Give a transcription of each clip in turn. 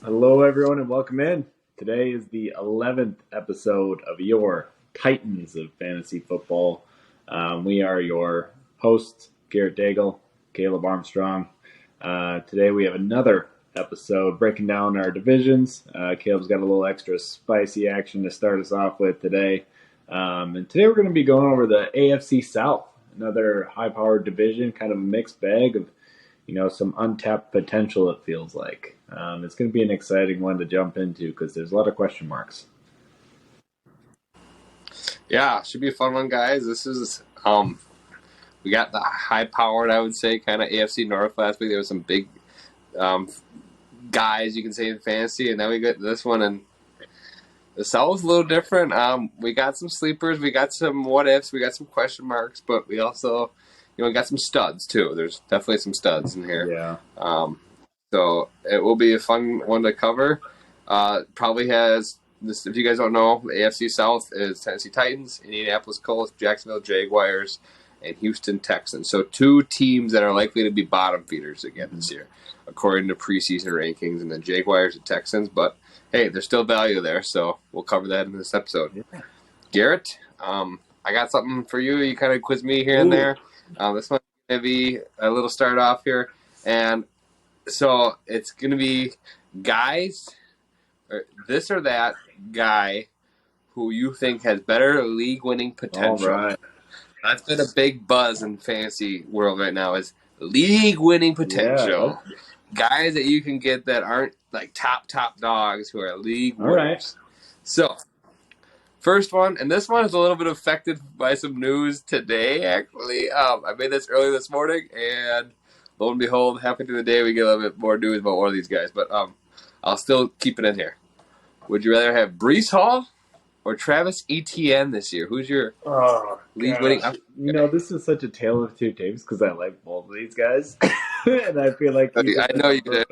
Hello, everyone, and welcome in. Today is the 11th episode of your Titans of Fantasy Football. We are your hosts, Garrett Daigle, Caleb Armstrong. Today we have another episode breaking down our divisions. Caleb's got a little extra spicy action to start us off with today. And today we're going to be going over the AFC South, another high-powered division, kind of a mixed bag of some untapped potential, it feels like. It's going to be an exciting one to jump into because there's a lot of question marks. Yeah, should be a fun one, guys. This is, we got the high-powered, I would say, kind of AFC North last week. There were some big guys, you can say, in fantasy, and then we got this one, and the South's a little different. We got some sleepers, we got some what-ifs, we got some question marks, but we also, got some studs, too. There's definitely some studs in here. Yeah. So it will be a fun one to cover. Probably has this. If you guys don't know, the AFC South is Tennessee Titans, Indianapolis Colts, Jacksonville Jaguars, and Houston Texans. So two teams that are likely to be bottom feeders again this year, according to preseason rankings, and the Jaguars and Texans. But hey, there's still value there, so we'll cover that in this episode. Yeah. Garrett, I got something for you. You kind of quiz me here and there. This one's going to be a little start off here, and so it's going to be guys, or this or that guy who you think has better league-winning potential. All right. That's been a big buzz in fantasy world right now is league-winning potential. Yeah. Guys that you can get that aren't like top dogs who are league winners. All right. So, first one, and this one is a little bit affected by some news today, actually. I made this early this morning, and lo and behold, halfway through the day, we get a little bit more news about one of these guys. But I'll still keep it in here. Would you rather have Breece Hall or Travis Etienne this year? Who's your league-winning? This is such a tale of two teams because I like both of these guys. And I feel like I know you did.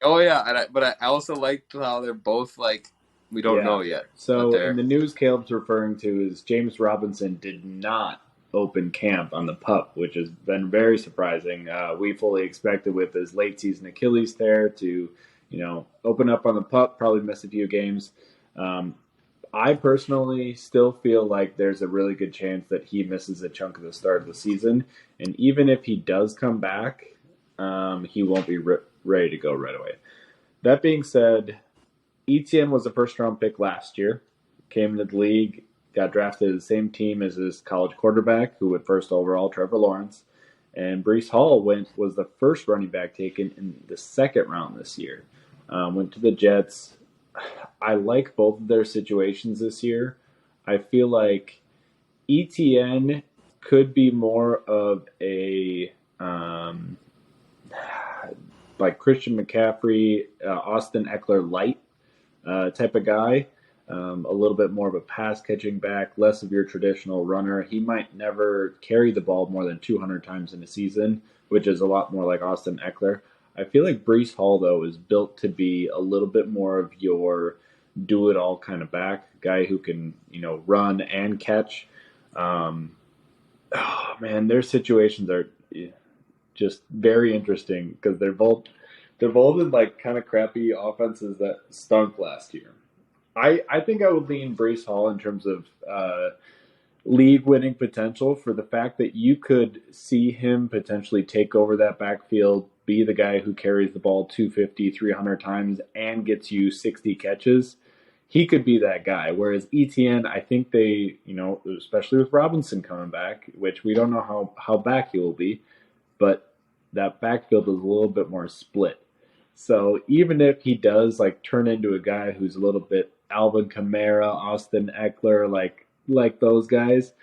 Oh, yeah. But I also like how they're both like, we don't know yet. So in the news Caleb's referring to is James Robinson did not open camp on the PUP, which has been very surprising. We fully expected with his late season Achilles tear to, open up on the PUP, probably miss a few games. I personally still feel like there's a really good chance that he misses a chunk of the start of the season. And even if he does come back, he won't be ready to go right away. That being said, Etienne was a first-round pick last year, came into the league, got drafted to the same team as his college quarterback, who went first overall, Trevor Lawrence. And Breece Hall was the first running back taken in the second round this year. Went to the Jets. I like both of their situations this year. I feel like Etienne could be more of a like Christian McCaffrey, Austin Eckler light type of guy. A little bit more of a pass-catching back, less of your traditional runner. He might never carry the ball more than 200 times in a season, which is a lot more like Austin Eckler. I feel like Breece Hall, though, is built to be a little bit more of your do-it-all kind of back, guy who can, run and catch. Their situations are just very interesting because they're both in like kind of crappy offenses that stunk last year. I think I would lean Breece Hall in terms of league-winning potential for the fact that you could see him potentially take over that backfield, be the guy who carries the ball 250, 300 times, and gets you 60 catches. He could be that guy. Whereas Etienne, I think they, especially with Robinson coming back, which we don't know how back he will be, but that backfield is a little bit more split. So even if he does turn into a guy who's a little bit Alvin Kamara, Austin Eckler, like those guys,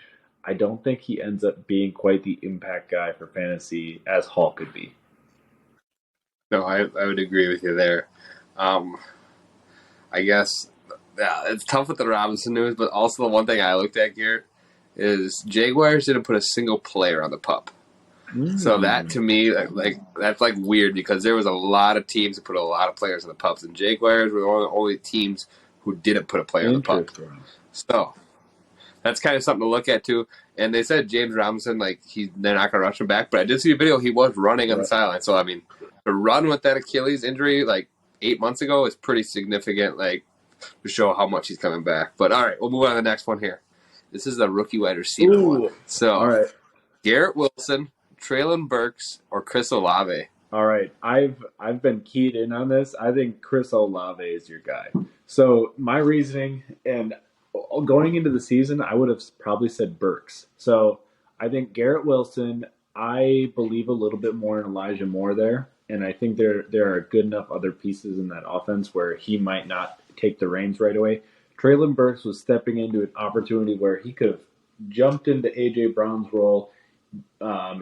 I don't think he ends up being quite the impact guy for fantasy as Hall could be. No, I would agree with you there. I guess it's tough with the Robinson news, but also the one thing I looked at, Garrett, is Jaguars didn't put a single player on the PUP. So that, to me, that's weird because there was a lot of teams that put a lot of players on the PUPs, and Jaguars were the only teams who didn't put a player on the PUP. So that's kind of something to look at, too. And they said James Robinson, they're not going to rush him back. But I did see a video. He was running on the sideline. So, to run with that Achilles injury, 8 months ago is pretty significant, like, to show how much he's coming back. But all right, we'll move on to the next one here. This is the rookie wide receiver one. So, all right. Garrett Wilson, Treylin Burks, or Chris Olave? All right, I've been keyed in on this. I think Chris Olave is your guy. So my reasoning, and going into the season, I would have probably said Burks. So I think Garrett Wilson, I believe a little bit more in Elijah Moore there, and I think there are good enough other pieces in that offense where he might not take the reins right away. Treylin Burks was stepping into an opportunity where he could have jumped into A.J. Brown's role.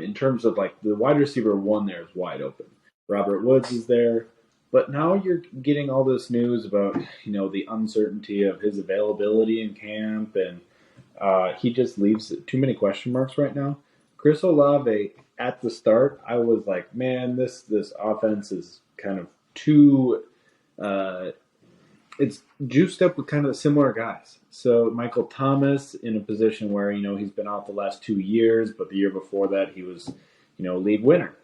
In terms of like the wide receiver one there is wide open. Robert Woods is there. But now you're getting all this news about, the uncertainty of his availability in camp, and he just leaves too many question marks right now. Chris Olave, at the start, I was like, man, this offense is kind of too it's juiced up with kind of similar guys. So Michael Thomas in a position where, he's been out the last 2 years, but the year before that he was, league winner.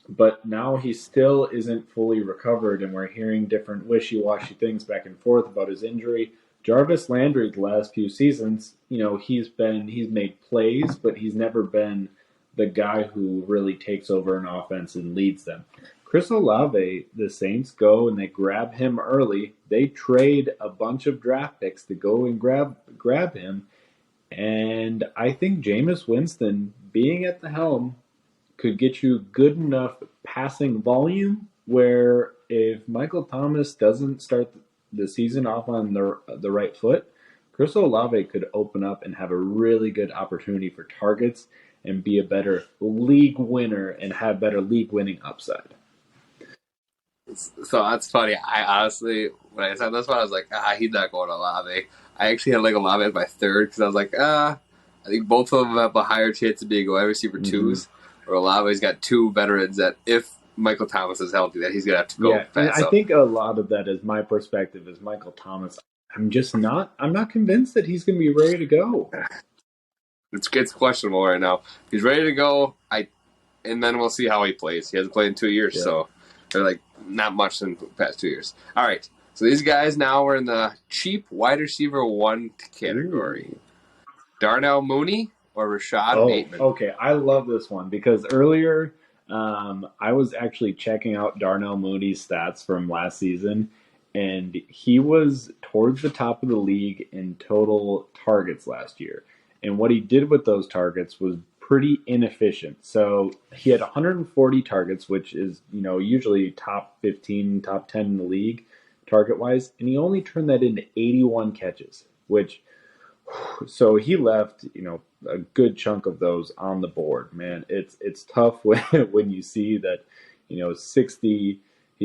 But now he still isn't fully recovered, and we're hearing different wishy-washy things back and forth about his injury. Jarvis Landry, the last few seasons, he's made plays, but he's never been the guy who really takes over an offense and leads them. Chris Olave, the Saints go and they grab him early. They trade a bunch of draft picks to go and grab him. And I think Jameis Winston, being at the helm, could get you good enough passing volume where if Michael Thomas doesn't start the season off on the right foot, Chris Olave could open up and have a really good opportunity for targets and be a better league winner and have better league winning upside. So that's funny. I honestly, when I said this one, I was like, he's not going to Olave. I actually had like Olave as my third because I was like, I think both of them have a higher chance of being wide receiver twos. Or Olave's got two veterans that if Michael Thomas is healthy, that he's going to have to go fast. And I think a lot of that is my perspective is Michael Thomas. I'm not convinced that he's going to be ready to go. It's questionable right now. He's ready to go, and then we'll see how he plays. He hasn't played in 2 years, so they're like not much in the past 2 years. All right, so these guys now are in the cheap wide receiver one category. Darnell Mooney or Rashad Bateman? Okay, I love this one because earlier I was actually checking out Darnell Mooney's stats from last season, and he was towards the top of the league in total targets last year. And what he did with those targets was pretty inefficient. So he had 140 targets, which is, usually top 15, top 10 in the league target-wise, and he only turned that into 81 catches, so he left, a good chunk of those on the board. Man, it's tough when you see that, he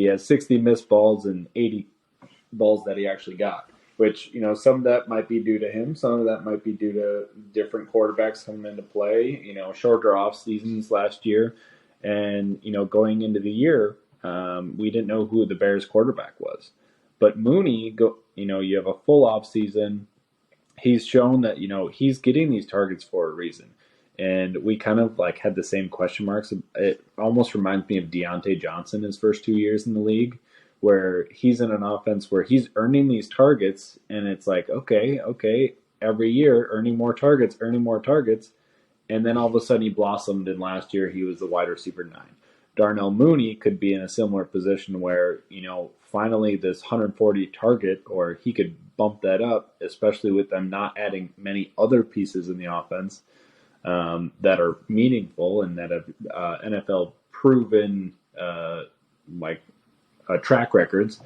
has 60 missed balls and 80 balls that he actually got, which, some of that might be due to him. Some of that might be due to different quarterbacks coming into play, shorter off seasons last year. And, going into the year, we didn't know who the Bears quarterback was. But Mooney, you have a full off season. He's shown that, he's getting these targets for a reason. And we kind of had the same question marks. It almost reminds me of Deontay Johnson his first 2 years in the league, where he's in an offense where he's earning these targets. And it's like, okay, every year earning more targets. And then all of a sudden he blossomed. And last year he was the wide receiver 9. Darnell Mooney could be in a similar position where, finally this 140 target, or he could bump that up, especially with them not adding many other pieces in the offense that are meaningful and that have NFL proven track records.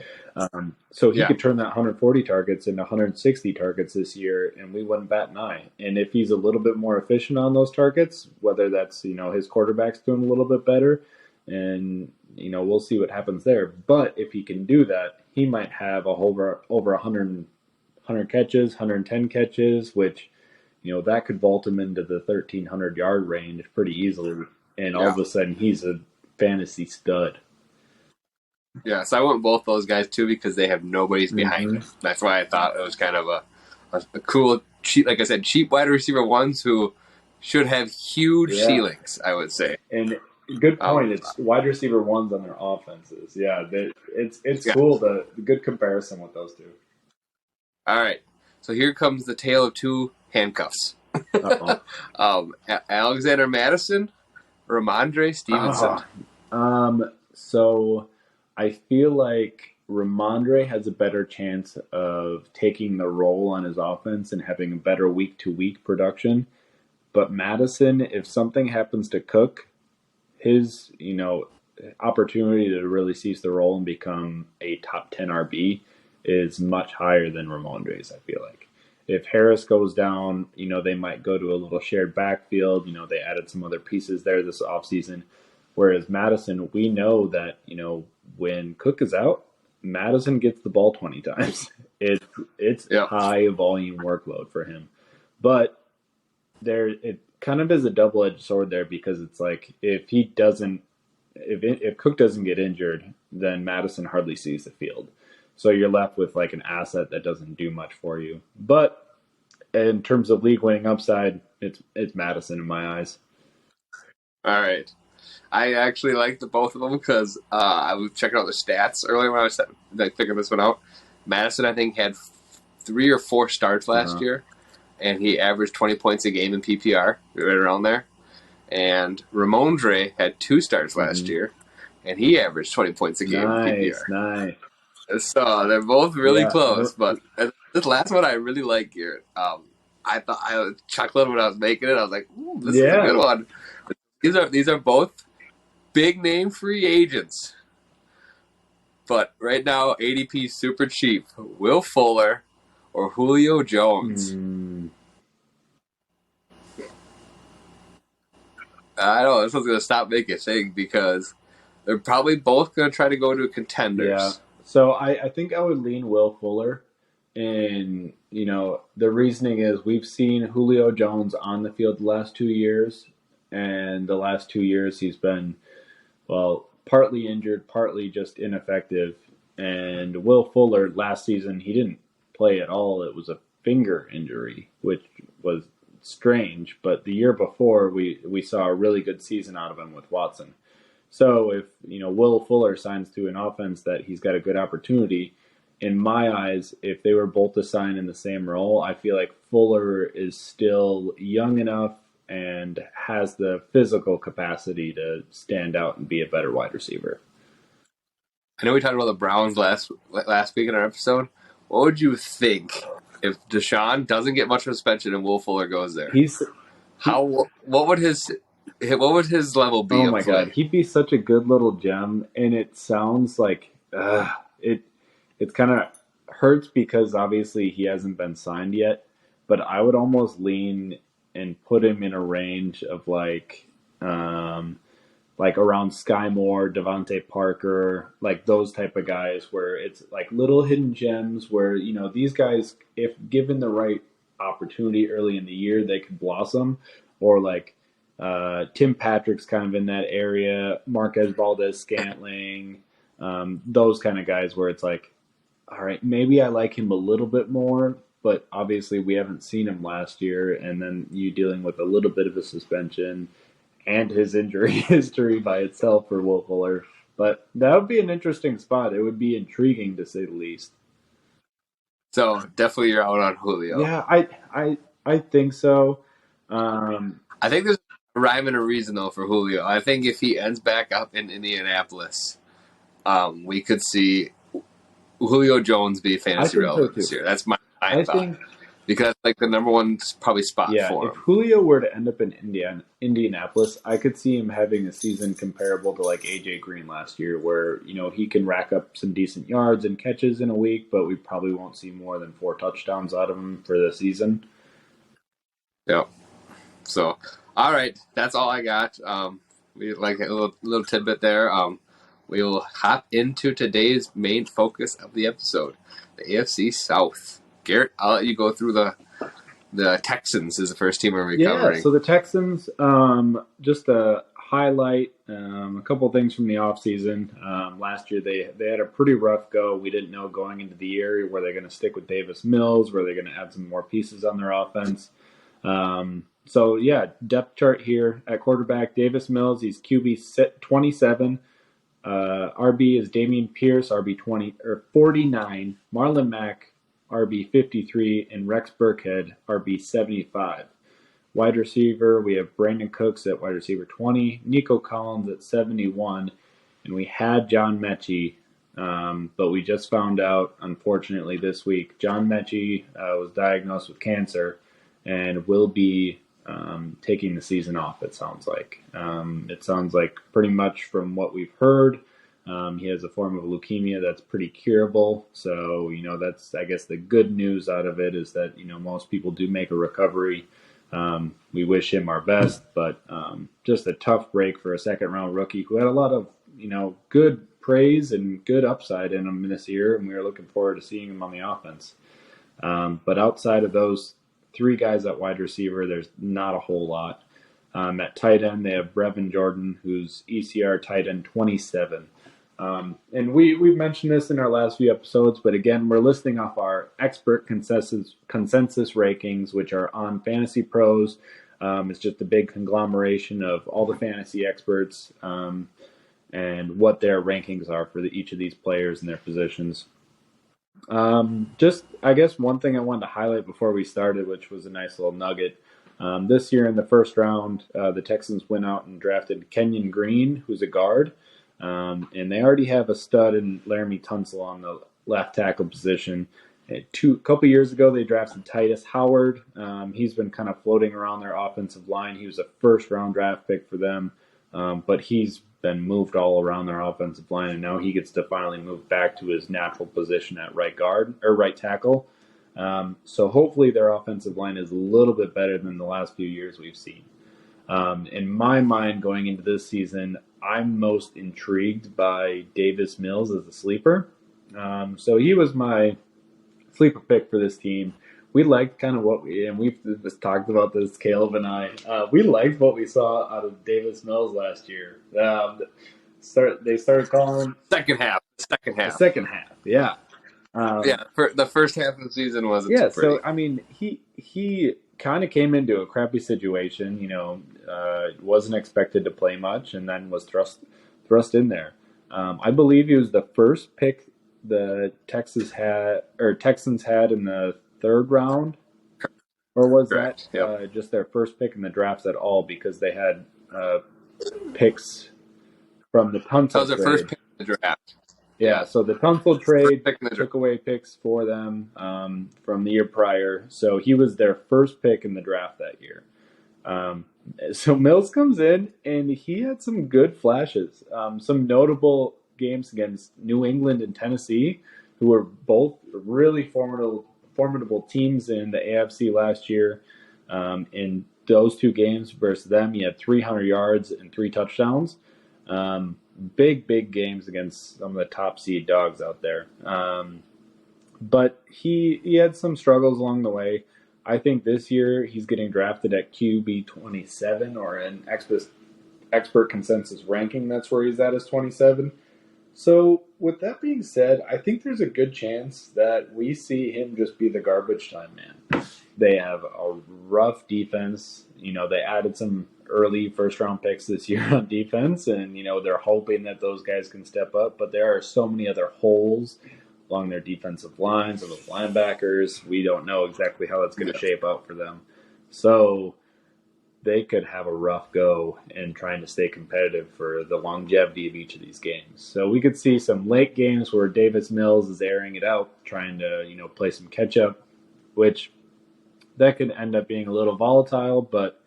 So he could turn that 140 targets into 160 targets this year, and we wouldn't bat an eye. And if he's a little bit more efficient on those targets, whether that's his quarterback's doing a little bit better, and we'll see what happens there. But if he can do that, he might have over 100 catches, 110 catches, which, that could vault him into the 1,300-yard range pretty easily. And all of a sudden, he's a fantasy stud. Yeah, so I want both those guys, too, because they have nobody's behind them. That's why I thought it was kind of a cool, cheap, cheap wide receiver ones who should have huge ceilings, I would say. And Good point. It's wide receiver ones on their offenses. Yeah, it's cool. The good comparison with those two. All right, so here comes the tale of two handcuffs. Alexander Madison, Ramondre Stevenson. So I feel like Ramondre has a better chance of taking the role on his offense and having a better week-to-week production. But Madison, if something happens to Cook, his opportunity to really seize the role and become a top 10 RB is much higher than Ramondre's, I feel like. If Harris goes down, they might go to a little shared backfield. They added some other pieces there this offseason. Whereas Madison, we know that, when Cook is out, Madison gets the ball 20 times. It's high volume workload for him. But it kind of is a double-edged sword there, because it's like if Cook doesn't get injured, then Madison hardly sees the field. So you're left with like an asset that doesn't do much for you. But in terms of league winning upside, it's Madison in my eyes. All right. I actually like the both of them because I was checking out the stats earlier when I was figuring this one out. Madison, I think, had 3 or 4 starts last year, and he averaged 20 points a game in PPR, right around there. And Ramondre had 2 starts last year, and he averaged 20 points a game in PPR. Nice. So they're both really close, but this last one I really like, Garrett. I thought I was chuckling when I was making it. I was like, "Ooh, this is a good one." These are both big name free agents, but right now ADP super cheap. Will Fuller or Julio Jones? I know this one's gonna stop making a thing because they're probably both gonna try to go to contenders. Yeah. So I think I would lean Will Fuller, and the reasoning is we've seen Julio Jones on the field the last 2 years, and the last 2 years he's been, partly injured, partly just ineffective. And Will Fuller last season, he didn't play at all. It was a finger injury, which was strange. But the year before, we saw a really good season out of him with Watson. So if Will Fuller signs to an offense that he's got a good opportunity, in my eyes, if they were both assigned in the same role, I feel like Fuller is still young enough and has the physical capacity to stand out and be a better wide receiver. I know we talked about the Browns last week in our episode. What would you think if Deshaun doesn't get much suspension and Will Fuller goes there? What would his level be? Oh my God, he'd be such a good little gem, and it sounds like it kind of hurts because obviously he hasn't been signed yet. But I would almost lean and put him in a range of like around Sky Moore, Devontae Parker, like those type of guys where it's like little hidden gems where, these guys, if given the right opportunity early in the year, they could blossom. Or like Tim Patrick's kind of in that area, Marquez Valdez-Scantling, those kind of guys where it's like, all right, maybe I like him a little bit more, but obviously we haven't seen him last year, and then you dealing with a little bit of a suspension and his injury history by itself for Will Fuller. But that would be an interesting spot. It would be intriguing, to say the least. So definitely you're out on Julio. Yeah, I think so. I think there's a rhyme and a reason, though, for Julio. I think if he ends back up in Indianapolis, we could see Julio Jones be fantasy relevant this year. That's my thought. Because that's like the number one probably spot for him. If Julio were to end up in Indianapolis, I could see him having a season comparable to like AJ Green last year, where he can rack up some decent yards and catches in a week, but we probably won't see more than 4 touchdowns out of him for the season. Yep. So, all right, that's all I got. We like a little tidbit there. We will hop into today's main focus of the episode, the AFC South. Garrett, I'll let you go through the Texans is the first team we're covering. Yeah, so the Texans, just a highlight, a couple of things from the offseason. Last year they had a pretty rough go. We didn't know going into the year were they going to stick with Davis Mills, were they going to add some more pieces on their offense. So, yeah, depth chart here at quarterback. Davis Mills, he's QB 27. RB is Damian Pierce, RB 49. Marlon Mack, RB 53. And Rex Burkhead, RB 75. Wide receiver, we have Brandon Cooks at wide receiver 20. Nico Collins at 71. And we had John Metchi, but we just found out, unfortunately, this week, John Metchi was diagnosed with cancer and will be taking the season off, it sounds like. It sounds like pretty much from what we've heard, he has a form of leukemia that's pretty curable. So, that's, I guess, the good news out of it is that, most people do make a recovery. We wish him our best, but just a tough break for a second-round rookie who had a lot of, good praise and good upside in him this year, and we are looking forward to seeing him on the offense. But outside of those three guys at wide receiver, there's not a whole lot. At tight end, they have Brevin Jordan, who's ECR tight end 27. And we've mentioned this in our last few episodes, but again, we're listing off our expert consensus rankings, which are on Fantasy Pros. It's just a big conglomeration of all the fantasy experts and what their rankings are for each of these players and their positions. Just, I guess, one thing I wanted to highlight before we started, which was a nice little nugget. This year in the first round, the Texans went out and drafted Kenyon Green, who's a guard. And they already have a stud in Laramie Tunsil on the left tackle position. A couple years ago, they drafted Titus Howard. He's been kind of floating around their offensive line. He was a first-round draft pick for them, but he's been moved all around their offensive line, and now he gets to finally move back to his natural position at right guard or right tackle. So hopefully their offensive line is a little bit better than the last few years we've seen. In my mind, going into this season, I'm most intrigued by Davis Mills as a sleeper. So he was my sleeper pick for this team. We liked kind of we've just talked about this, Caleb and I. We liked what we saw out of Davis Mills last year. They started calling Second half, yeah. For the first half of the season wasn't so pretty. So I mean, he kind of came into a crappy situation. Wasn't expected to play much, and then was thrust in there. I believe he was the first pick the Texans had in the third round, or was Correct. that just their first pick in the drafts at all? Because they had picks from the Tunsil That was their trade. first pick in the draft. Yeah, so the Tunsil trade took away picks for them from the year prior. So he was their first pick in the draft that year. So Mills comes in, and he had some good flashes. Some notable games against New England and Tennessee, who were both really formidable teams in the AFC last year. In those two games versus them, he had 300 yards and 3 touchdowns. Big games against some of the top seed dogs out there. But he had some struggles along the way. I think this year he's getting drafted at QB 27, or an expert consensus ranking. That's where he's at, is 27. So with that being said, I think there's a good chance that we see him just be the garbage time man. They have a rough defense. They added some early first-round picks this year on defense, and, they're hoping that those guys can step up. But there are so many other holes along their defensive lines and the linebackers. We don't know exactly how that's going to shape out for them. So they could have a rough go in trying to stay competitive for the longevity of each of these games. So we could see some late games where Davis Mills is airing it out, trying to, play some catch-up, which that could end up being a little volatile, but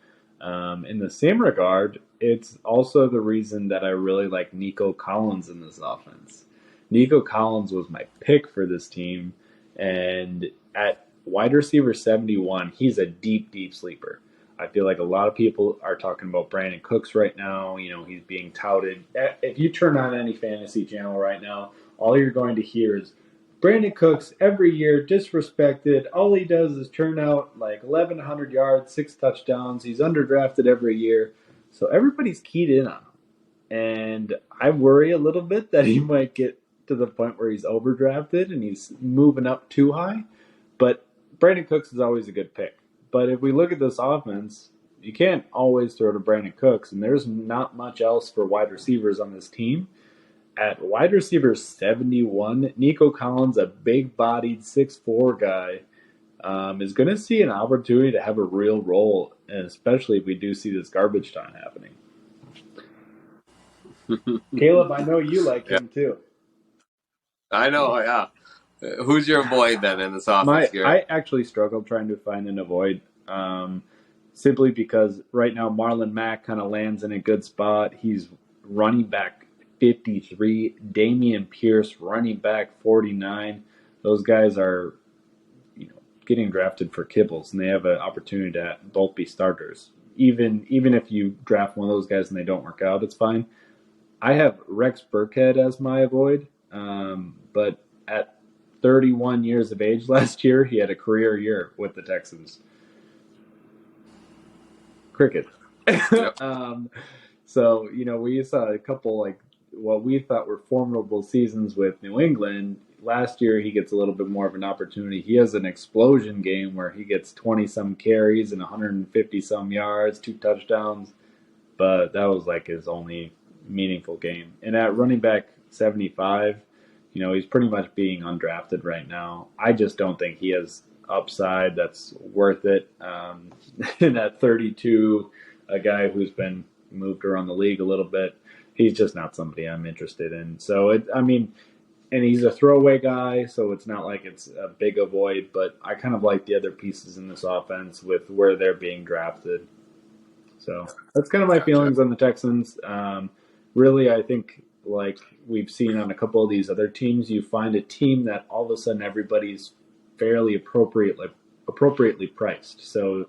in the same regard, it's also the reason that I really like Nico Collins in this offense. Nico Collins was my pick for this team, and at wide receiver 71, he's a deep sleeper. I feel like a lot of people are talking about Brandon Cooks right now. He's being touted. If you turn on any fantasy channel right now, all you're going to hear is Brandon Cooks every year disrespected. All he does is turn out like 1,100 yards, 6 touchdowns. He's underdrafted every year. So everybody's keyed in on him. And I worry a little bit that he might get to the point where he's overdrafted and he's moving up too high. But Brandon Cooks is always a good pick. But if we look at this offense, you can't always throw to Brandon Cooks, and there's not much else for wide receivers on this team. At wide receiver 71, Nico Collins, a big-bodied 6'4 guy, is going to see an opportunity to have a real role, and especially if we do see this garbage time happening. Caleb, I know you like him too. I know, yeah. Who's your avoid then in this offense here? I actually struggled trying to find an avoid, simply because right now Marlon Mack kind of lands in a good spot. He's running back 53. Damian Pierce, running back 49. Those guys are, getting drafted for kibbles, and they have an opportunity to both be starters. Even if you draft one of those guys and they don't work out, it's fine. I have Brex Burkhead as my avoid, but at 31 years of age last year, he had a career year with the Texans. Cricket. Yep. So, we saw a couple, what we thought were formidable seasons with New England. Last year, he gets a little bit more of an opportunity. He has an explosion game where he gets 20-some carries and 150-some yards, 2 touchdowns. But that was his only meaningful game. And at running back 75, he's pretty much being undrafted right now. I just don't think he has upside that's worth it. And at 32, a guy who's been moved around the league a little bit, he's just not somebody I'm interested in. So, and he's a throwaway guy, so it's not like it's a big avoid, but I kind of like the other pieces in this offense with where they're being drafted. So that's kind of my feelings on the Texans. Really, I think like we've seen on a couple of these other teams, you find a team that all of a sudden everybody's fairly appropriately priced. So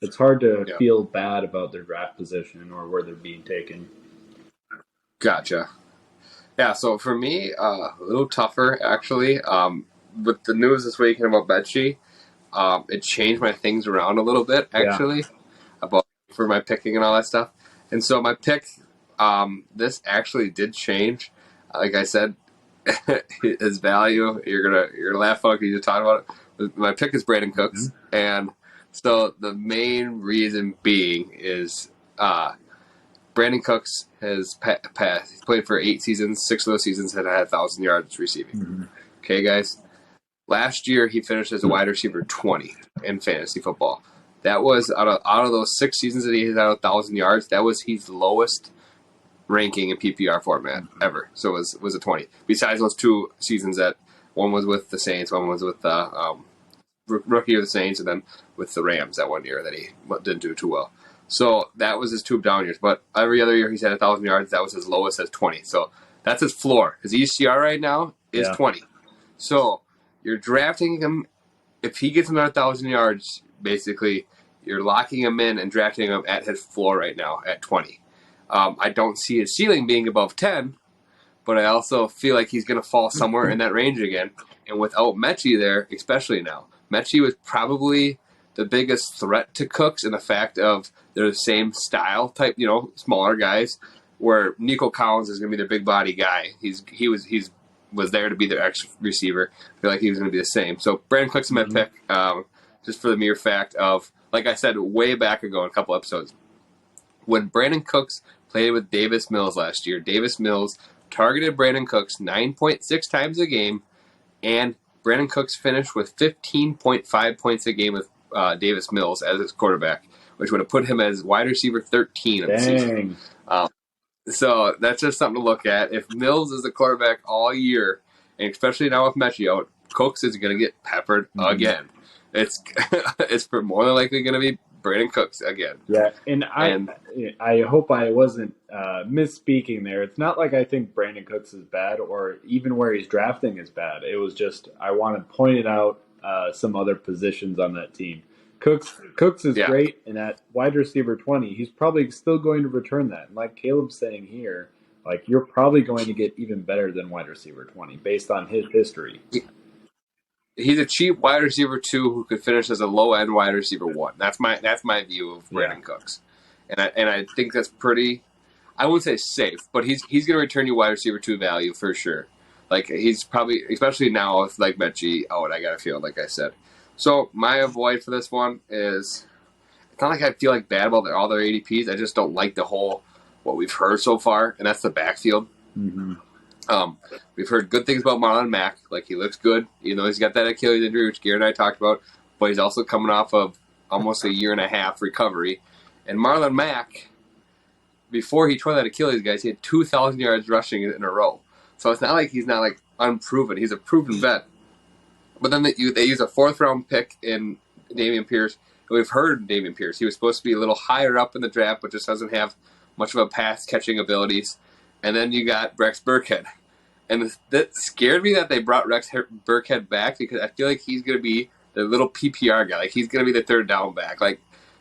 it's hard to feel bad about their draft position or where they're being taken. Gotcha. Yeah, so for me, a little tougher, actually. With the news this weekend about Metchi, it changed my things around a little bit, actually, for my picking and all that stuff. And so my pick, this actually did change. Like I said, his value, you're gonna laugh out because you talked about it. My pick is Brandon Cooks. Mm-hmm. And so the main reason being is Brandon Cooks has played for 8 seasons. 6 of those seasons had 1,000 yards receiving. Mm-hmm. Okay, guys? Last year, he finished as a wide receiver 20 in fantasy football. That was, out of those 6 seasons that he had 1,000 yards, that was his lowest ranking in PPR format ever. So it was a 20. Besides those 2 seasons that one was with the Saints, one was with the rookie of the Saints, and then with the Rams that one year that he didn't do too well. So that was his 2 down years. But every other year he's had 1,000 yards. That was his lowest at 20. So that's his floor. His ECR right now is 20. So you're drafting him. If he gets another 1,000 yards, basically, you're locking him in and drafting him at his floor right now at 20. I don't see his ceiling being above 10, but I also feel like he's going to fall somewhere in that range again. And without Metchi there, especially now, Metchi was probably the biggest threat to Cooks in the fact of they're the same style type, smaller guys, where Nico Collins is going to be their big body guy. He was there to be their X receiver. I feel like he was going to be the same. So Brandon Cooks is my pick, just for the mere fact of, like I said way back ago in a couple episodes, when Brandon Cooks played with Davis Mills last year, Davis Mills targeted Brandon Cooks 9.6 times a game, and Brandon Cooks finished with 15.5 points a game with Davis Mills as his quarterback, which would have put him as wide receiver 13 of the season. So that's just something to look at. If Mills is the quarterback all year, and especially now with Metchi out, Cooks is going to get peppered again. It's more than likely going to be Brandon Cooks again. Yeah, and I hope I wasn't misspeaking there. It's not like I think Brandon Cooks is bad or even where he's drafting is bad. It was just I want to point it out some other positions on that team. Cooks is great, and at wide receiver 20, he's probably still going to return that. And like Caleb's saying here, you're probably going to get even better than wide receiver 20 based on his history. He's a cheap wide receiver 2 who could finish as a low end wide receiver 1. That's my view of Brandon Cooks, and I think that's pretty. I wouldn't say safe, but he's going to return you wide receiver 2 value for sure. He's probably, especially now with Metchi out, I got to feel like I said. So my avoid for this one is it's not like I feel like bad about all their ADPs. I just don't like what we've heard so far, and that's the backfield. Mm-hmm. We've heard good things about Marlon Mack. Like, he looks good, even though he's got that Achilles injury, which Garrett and I talked about. But he's also coming off of almost a year and a half recovery. And Marlon Mack, before he tore that Achilles, guys, he had 2,000 yards rushing in a row. So it's not like he's not like unproven. He's a proven vet. But then they use a 4th-round pick in Damian Pierce. And we've heard Damian Pierce. He was supposed to be a little higher up in the draft, but just doesn't have much of a pass-catching abilities. And then you got Brex Burkhead. And that scared me that they brought Brex Burkhead back, because I feel like he's going to be the little PPR guy. Like, he's going to be the 3rd down back. Like,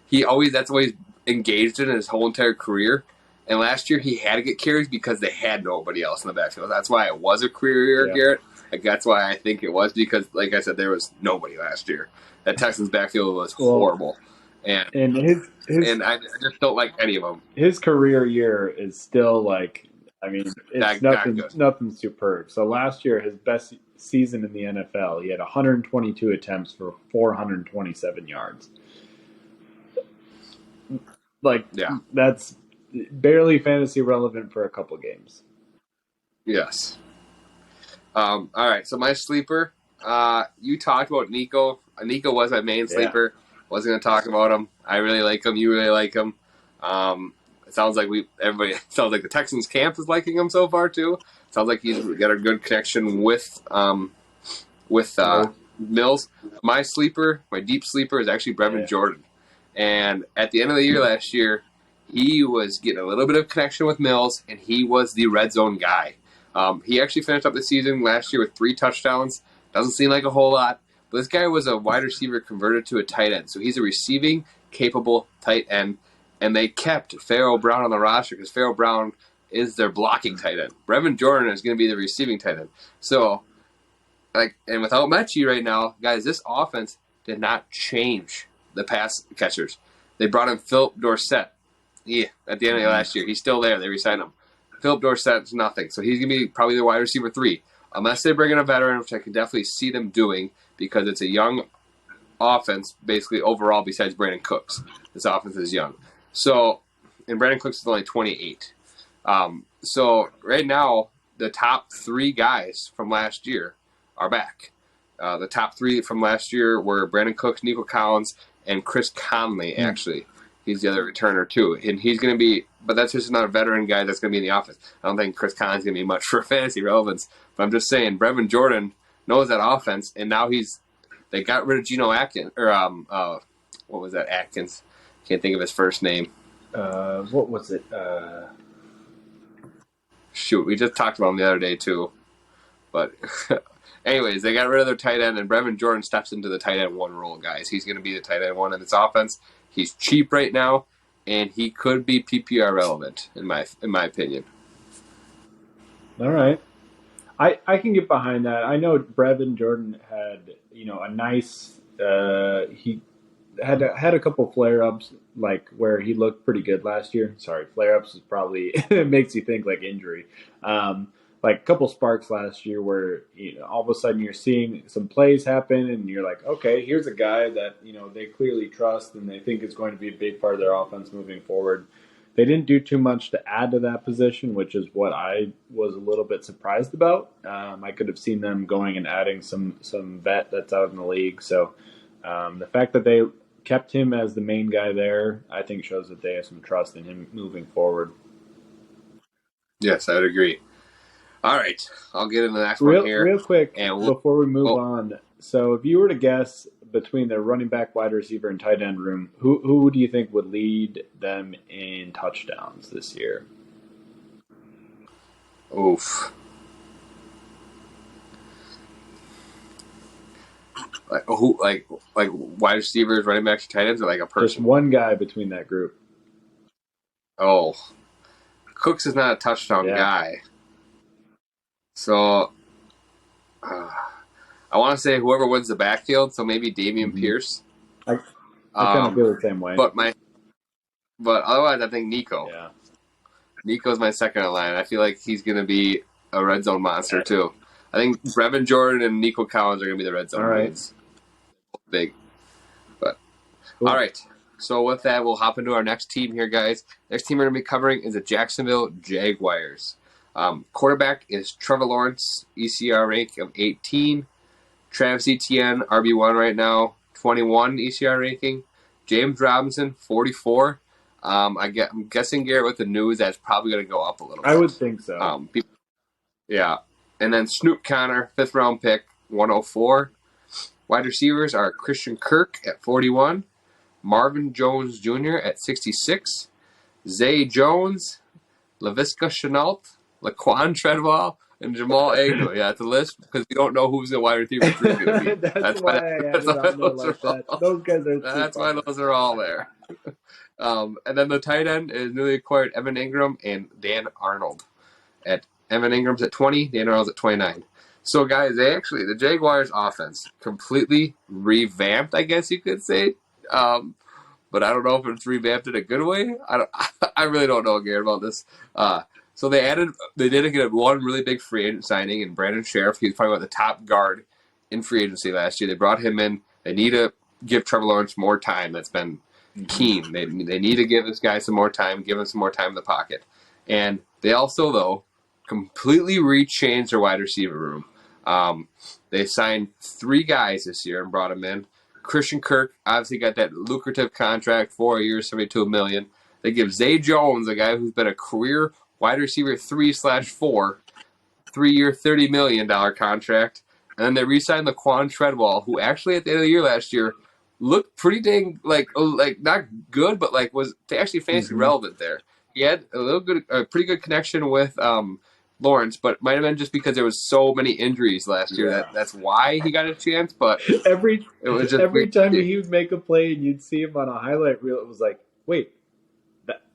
that's what he's engaged in his whole entire career. And last year he had to get carries because they had nobody else in the backfield. That's why it was a career year, Garrett. Like, that's why I think it was, because, like I said, there was nobody last year. That Texans backfield was horrible. And I just don't like any of them. His career year is still like, I mean, it's nothing superb. So last year, his best season in the NFL, he had 122 attempts for 427 yards. Like, that's barely fantasy relevant for a couple games. Yes. All right, so my sleeper, you talked about Nico. Nico was my main sleeper. Wasn't going to talk about him. I really like him. You really like him. It sounds like the Texans camp is liking him so far too. Sounds like he's got a good connection with Mills. My deep sleeper is actually Brevin Jordan. And at the end of the year last year, he was getting a little bit of connection with Mills, and he was the red zone guy. He actually finished up the season last year with 3 touchdowns. Doesn't seem like a whole lot, but this guy was a wide receiver converted to a tight end. So he's a receiving capable tight end. And they kept Pharaoh Brown on the roster because Pharaoh Brown is their blocking tight end. Brevin Jordan is going to be the receiving tight end. So, and without Metchi right now, guys, this offense did not change the pass catchers. They brought in Philip Dorsett. At the end of last year, he's still there. They re-signed him. Philip Dorsett's nothing, so he's going to be probably the wide receiver 3, unless they bring in a veteran, which I can definitely see them doing, because it's a young offense, basically overall. Besides Brandon Cooks, this offense is young. So, and Brandon Cooks is only 28. So right now, the top 3 guys from last year are back. The top 3 from last year were Brandon Cooks, Nico Collins, and Chris Conley, actually. He's the other returner, too. And he's going to be, but that's just not a veteran guy that's going to be in the offense. I don't think Chris Conley's going to be much for fantasy relevance. But I'm just saying, Brevin Jordan knows that offense, and now they got rid of Geno Atkins, or what was that, Atkins? Can't think of his first name. What was it? Shoot, we just talked about him the other day, too. But anyways, they got rid of their tight end, and Brevin Jordan steps into the tight end 1 role, guys. He's going to be the tight end 1 in this offense. He's cheap right now, and he could be PPR relevant, in my opinion. All right. I can get behind that. I know Brevin Jordan had, a nice he had a couple flare-ups, like where he looked pretty good last year. Sorry, flare-ups is probably it makes you think like injury. Like a couple sparks last year where all of a sudden you're seeing some plays happen and you're like, okay, here's a guy that they clearly trust and they think is going to be a big part of their offense moving forward. They didn't do too much to add to that position, which is what I was a little bit surprised about. I could have seen them going and adding some vet that's out in the league. So the fact that they kept him as the main guy there, I think shows that they have some trust in him moving forward. Yes, I'd agree. All right, I'll get into the next one here. Real quick, before we move on. So if you were to guess between the running back, wide receiver, and tight end room, who do you think would lead them in touchdowns this year? Oof. Like wide receivers, running backs, tight ends, or like a person? Just one guy between that group. Oh. Cooks is not a touchdown guy. So, I want to say whoever wins the backfield, so maybe Damian Pierce. I kind of feel the same way. But otherwise, I think Nico. Yeah. Nico's my second in line. I feel like he's going to be a red zone monster, too. I think Brevin Jordan and Nico Collins are going to be the red zone ones. Big. But, all right. So with that, we'll hop into our next team here, guys. Next team we're going to be covering is the Jacksonville Jaguars. Quarterback is Trevor Lawrence, ECR rank of 18. Travis Etienne, RB1 right now, 21 ECR ranking. James Robinson, 44. I'm guessing, Garrett, with the news, that's probably going to go up a little bit. I would think so. Yeah. And then Snoop Connor, 5th round pick, 104. Wide receivers are Christian Kirk at 41. Marvin Jones Jr. at 66, Zay Jones, Leviska Chenault, Laquan Treadwell, and Jamal Agnew. Yeah, it's a list because we don't know who's the wide receiver 3 is going to be. That's why I added on there like that. Those guys are That's why those are all there. And then the tight end is newly acquired Evan Ingram and Dan Arnold. Evan Ingram's at 20, Dan Arnold's at 29. So, guys, the Jaguars offense completely revamped, I guess you could say. But I don't know if it's revamped in a good way. I really don't know, Garrett, about this. So they did get one really big free agent signing in Brandon Sheriff. He was probably about the top guard in free agency last year. They brought him in. They need to give Trevor Lawrence more time. That's been keen. They need to give this guy some more time, give him some more time in the pocket. And they also, though, completely rechanged their wide receiver room. They signed 3 guys this year and brought them in. Christian Kirk obviously got that lucrative contract, 4 years, $72 million. They give Zay Jones, a guy who's been a career wide receiver 3/4, 3-year, $30 million contract. And then they re-signed Laquan Treadwell, who actually at the end of the year last year looked pretty dang like not good, but was actually fantasy relevant there. He had a pretty good connection with Lawrence, but might have been just because there was so many injuries last year. That's why he got a chance. But every time he would make a play and you'd see him on a highlight reel, it was like, wait,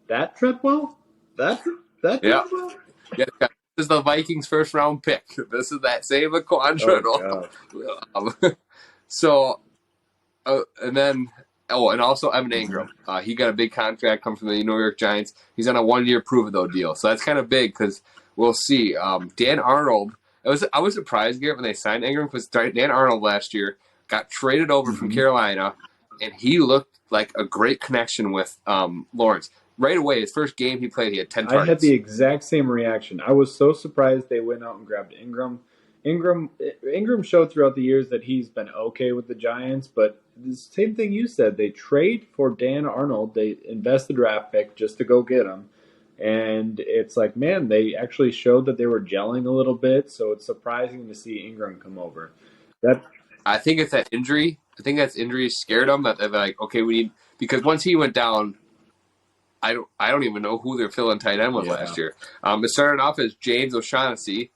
that Treadwell? That Treadwell? Yeah, this is the Vikings' first round pick. This is that same Laquan Treadwell. And also Evan Ingram. He got a big contract coming from the New York Giants. He's on a 1-year prove-it-though deal. So that's kind of big because we'll see. Dan Arnold, I was surprised, Garrett, when they signed Ingram because Dan Arnold last year got traded over from Carolina, and he looked like a great connection with Lawrence. Right away, his first game he played, he had 10 targets. I had the exact same reaction. I was so surprised they went out and grabbed Ingram. Ingram showed throughout the years that he's been okay with the Giants, but the same thing you said. They trade for Dan Arnold. They invest the draft pick just to go get him. And it's like, man, they actually showed that they were gelling a little bit, so it's surprising to see Ingram come over. I think it's that injury. I think that injury scared them. That they're like, okay, we need – because once he went down, I don't even know who their fill-in tight end was last year. It started off as James O'Shaughnessy,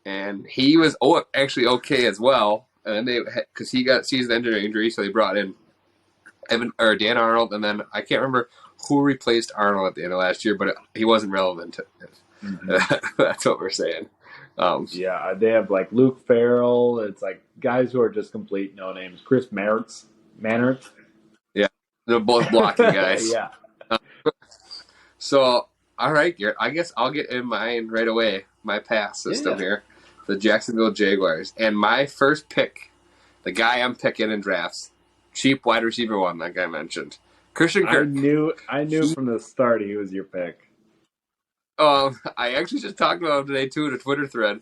and he was actually okay as well. And then because he got season injury, so they brought in Dan Arnold, and then I can't remember who replaced Arnold at the end of last year, but he wasn't relevant. That's what we're saying. They have Luke Farrell. It's like guys who are just complete no names. Chris Mannertz. Yeah, they're both blocking guys. Yeah. So, all right, Garrett, I guess I'll get in mine right away. My pass system here, the Jacksonville Jaguars, and my first pick, the guy I'm picking in drafts, cheap wide receiver 1, like I mentioned. Christian Kirk. I knew from the start he was your pick. I actually just talked about him today too in a Twitter thread.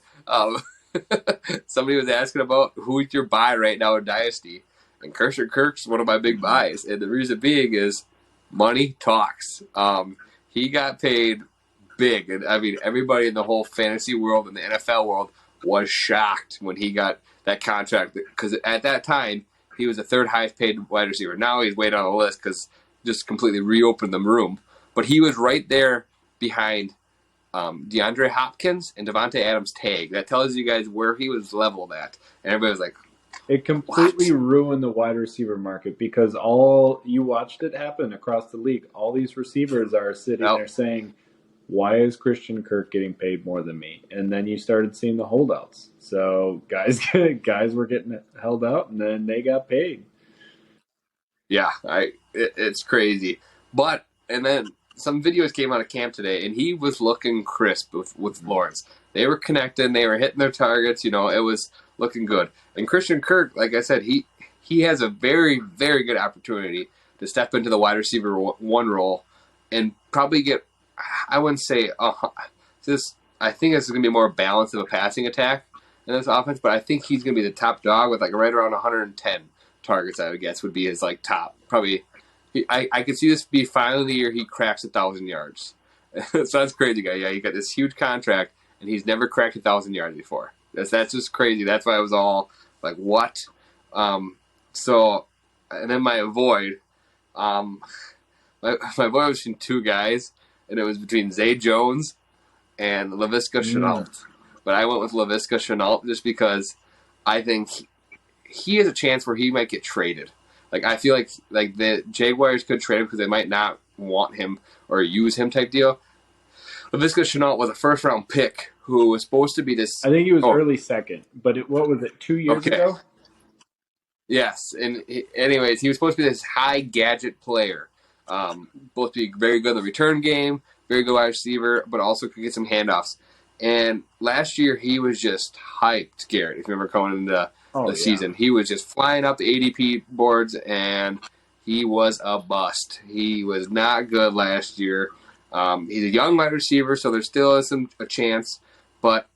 Somebody was asking about who's your buy right now in Dynasty, and Christian Kirk's one of my big buys, and the reason being is money talks. He got paid big, and I mean everybody in the whole fantasy world and the NFL world was shocked when he got that contract because at that time he was the 3rd highest paid wide receiver. Now he's way down the list because just completely reopened the room. But he was right there behind DeAndre Hopkins and Devontae Adams' tag. That tells you guys where he was leveled at. And everybody was like, it completely ruined the wide receiver market because you watched it happen across the league. All these receivers are sitting there saying, why is Christian Kirk getting paid more than me? And then you started seeing the holdouts. So guys were getting held out, and then they got paid. Yeah, it's crazy. And then some videos came out of camp today, and he was looking crisp with Lawrence. They were connecting. They were hitting their targets. It was looking good. And Christian Kirk, like I said, he has a very, very good opportunity to step into the wide receiver one role and probably get, I wouldn't say, I think this is going to be more balanced of a passing attack in this offense, but I think he's going to be the top dog with like right around 110 targets, I would guess, would be his like top. Probably, I could see this be finally the year he cracks 1,000 yards. So that's crazy, guy. Yeah, you got this huge contract, and he's never cracked 1,000 yards before. That's just crazy. That's why I was all like, what? So, and then my avoid, my avoid was between two guys, and it was between Zay Jones and Leviska Chanel. But I went with Leviska Chanel just because I think he has a chance where he might get traded. Like, I feel like the Jaguars could trade him because they might not want him or use him type deal. Leviska Chanel was a first-round pick who was supposed to be this... I think he was early second, but what was it, 2 years ago? Yes, and anyways, he was supposed to be this high gadget player. Supposed to be very good in the return game, very good wide receiver, but also could get some handoffs. And last year, he was just hyped, Garrett, if you remember coming into the season. He was just flying up the ADP boards, and he was a bust. He was not good last year. He's a young wide receiver, so there still is a chance. But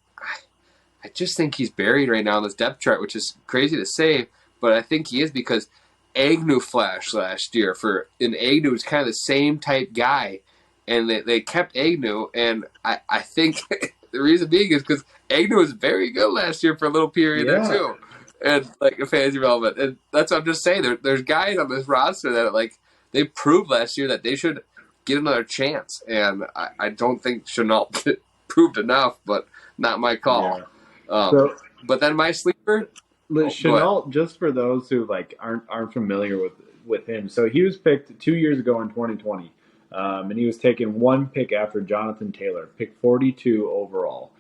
I just think he's buried right now in this depth chart, which is crazy to say, but I think he is because Agnew flashed last year. And Agnew is kind of the same type guy, and they kept Agnew, and I think the reason being is because Agnew was very good last year for a little period there too, and like a fantasy relevant. And that's what I'm just saying. There's guys on this roster that like they proved last year that they should get another chance, and I don't think Chanel proved enough, but not my call. Yeah. But then my sleeper, Chanel. Just for those who like aren't familiar with him, so he was picked 2 years ago in 2020. And he was taken one pick after Jonathan Taylor, pick 42 overall.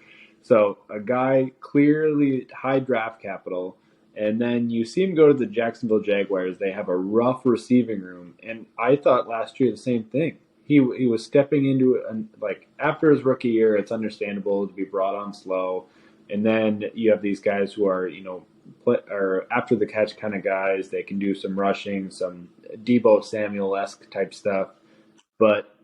So a guy clearly high draft capital. And then you see him go to the Jacksonville Jaguars. They have a rough receiving room. And I thought last year the same thing. He was stepping into like after his rookie year, it's understandable to be brought on slow. And then you have these guys who are, or after the catch kind of guys. They can do some rushing, some Deebo Samuel-esque type stuff. But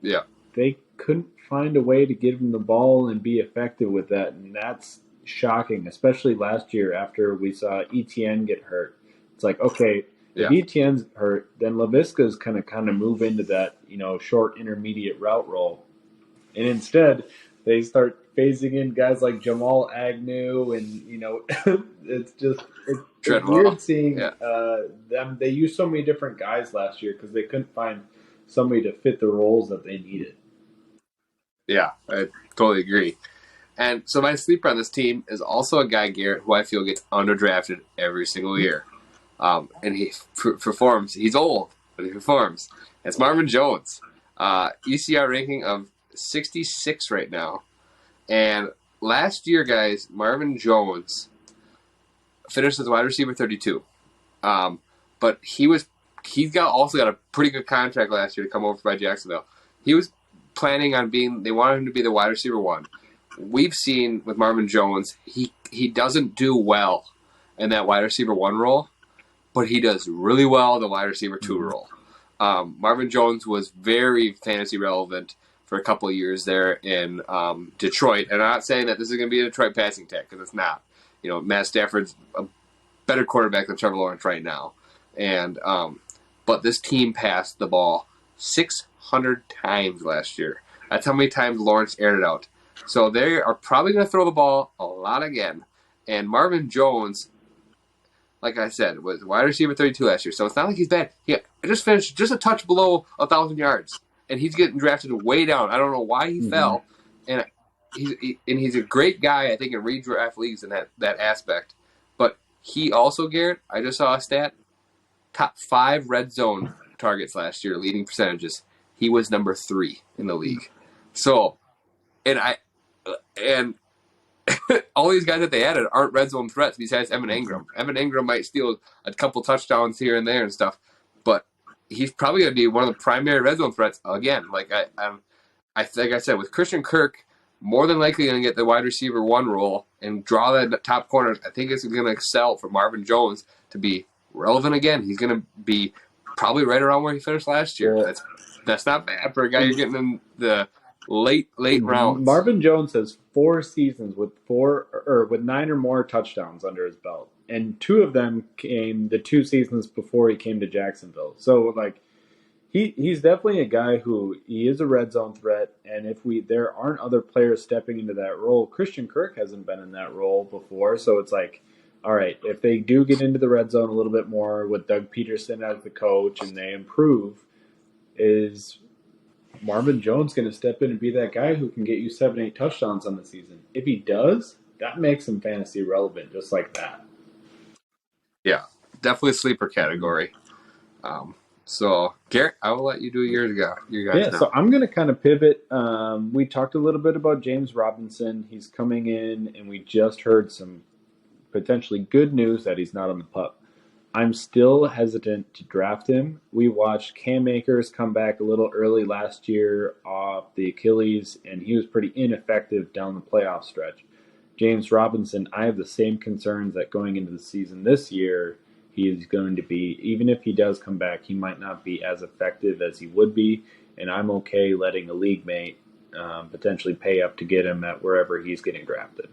they couldn't find a way to give him the ball and be effective with that, and that's shocking, especially last year after we saw ETN get hurt. It's like, okay, if ETN's hurt, then Leviska's kind of move into that, short intermediate route role. And instead, they start phasing in guys like Jamal Agnew, and, it's weird seeing them. They used so many different guys last year because they couldn't find somebody to fit the roles that they needed. Yeah, I totally agree. And so my sleeper on this team is also a guy, Garrett, who I feel gets underdrafted every single year. And he performs. He's old, but he performs. It's Marvin Jones. ECR ranking of 66 right now. And last year, guys, Marvin Jones finished as wide receiver 32. But he's also got a pretty good contract last year to come over by Jacksonville. He was planning on they wanted him to be the wide receiver one. We've seen with Marvin Jones, he doesn't do well in that wide receiver one role, but he does really well in the wide receiver two role. Marvin Jones was very fantasy relevant for a couple of years there in Detroit. And I'm not saying that this is going to be a Detroit passing attack, because it's not. Matt Stafford's a better quarterback than Trevor Lawrence right now. And but this team passed the ball 600 times last year. That's how many times Lawrence aired it out. So they are probably going to throw the ball a lot again. And Marvin Jones, like I said, was wide receiver 32 last year. So it's not like he's bad. He just finished just a touch below 1,000 yards. And he's getting drafted way down. I don't know why he fell. And he's a great guy, I think, in redraft leagues in that aspect. But he also, Garrett, I just saw a stat, top 5 red zone targets last year, leading percentages. He was number 3 in the league. So, and all these guys that they added aren't red zone threats besides Evan Ingram. Evan Ingram might steal a couple touchdowns here and there and stuff, but he's probably going to be one of the primary red zone threats again. Like I said, with Christian Kirk more than likely going to get the wide receiver one role and draw that top corner, I think it's going to excel for Marvin Jones to be relevant again. He's going to be probably right around where he finished last year. Well, that's not bad for a guy you're getting in the late rounds. Marvin Jones has 4 seasons with 9 or more touchdowns under his belt, and 2 of them came the 2 seasons before he came to Jacksonville. So like he's definitely a guy who he is a red zone threat, and if there aren't other players stepping into that role, Christian Kirk hasn't been in that role before, so it's like, all right, if they do get into the red zone a little bit more with Doug Peterson as the coach and they improve, is Marvin Jones going to step in and be that guy who can get you 7-8 touchdowns on the season? If he does, that makes him fantasy relevant just like that. Yeah, definitely sleeper category. So, Garrett, I will let you do your guys now. So I'm going to kind of pivot. We talked a little bit about James Robinson. He's coming in, and we just heard some potentially good news that he's not on the PUP. I'm still hesitant to draft him. We watched Cam Akers come back a little early last year off the Achilles, and he was pretty ineffective down the playoff stretch. James Robinson, I have the same concerns that going into the season this year, he is going to be, even if he does come back, he might not be as effective as he would be, and I'm okay letting a league mate potentially pay up to get him at wherever he's getting drafted.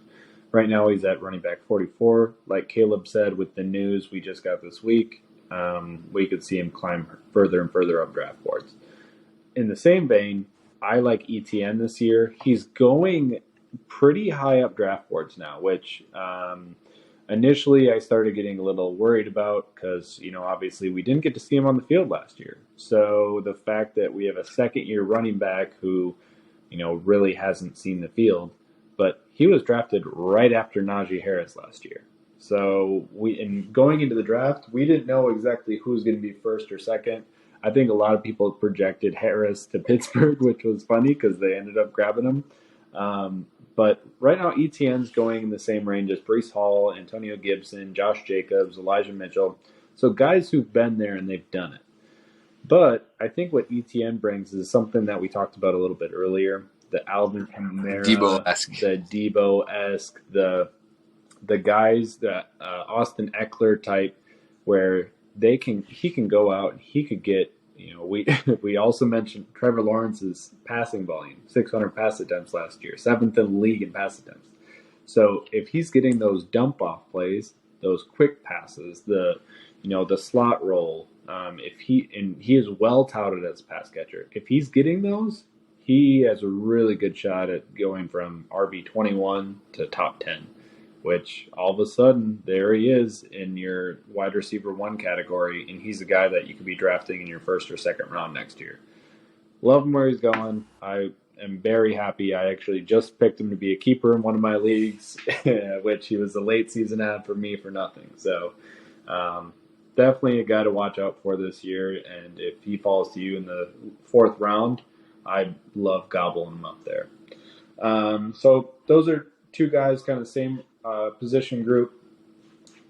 Right now he's at running back 44. Like Caleb said, with the news we just got this week, we could see him climb further and further up draft boards. In the same vein, I like ETN this year. He's going pretty high up draft boards now, which initially I started getting a little worried about because, obviously we didn't get to see him on the field last year. So the fact that we have a second-year running back who, really hasn't seen the field, but he was drafted right after Najee Harris last year. So going into the draft, we didn't know exactly who's going to be first or second. I think a lot of people projected Harris to Pittsburgh, which was funny because they ended up grabbing him. But right now, ETN's going in the same range as Breece Hall, Antonio Gibson, Josh Jacobs, Elijah Mitchell. So guys who've been there and they've done it. But I think what ETN brings is something that we talked about a little bit earlier. The Alvin Kamara, the Debo-esque, the guys, the Austin Eckler type, where he can go out and he could get, we also mentioned Trevor Lawrence's passing volume, 600 pass attempts last year, 7th in the league in pass attempts. So if he's getting those dump off plays, those quick passes, the slot roll, he is well touted as a pass catcher. If he's getting those, he has a really good shot at going from RB21 to top 10, which all of a sudden there he is in your wide receiver 1 category, and he's a guy that you could be drafting in your first or second round next year. Love him where he's going. I am very happy. I actually just picked him to be a keeper in one of my leagues, which he was a late season ad for me for nothing. So definitely a guy to watch out for this year, and if he falls to you in the 4th round, I love gobbling him up there. So those are 2 guys, kind of the same position group.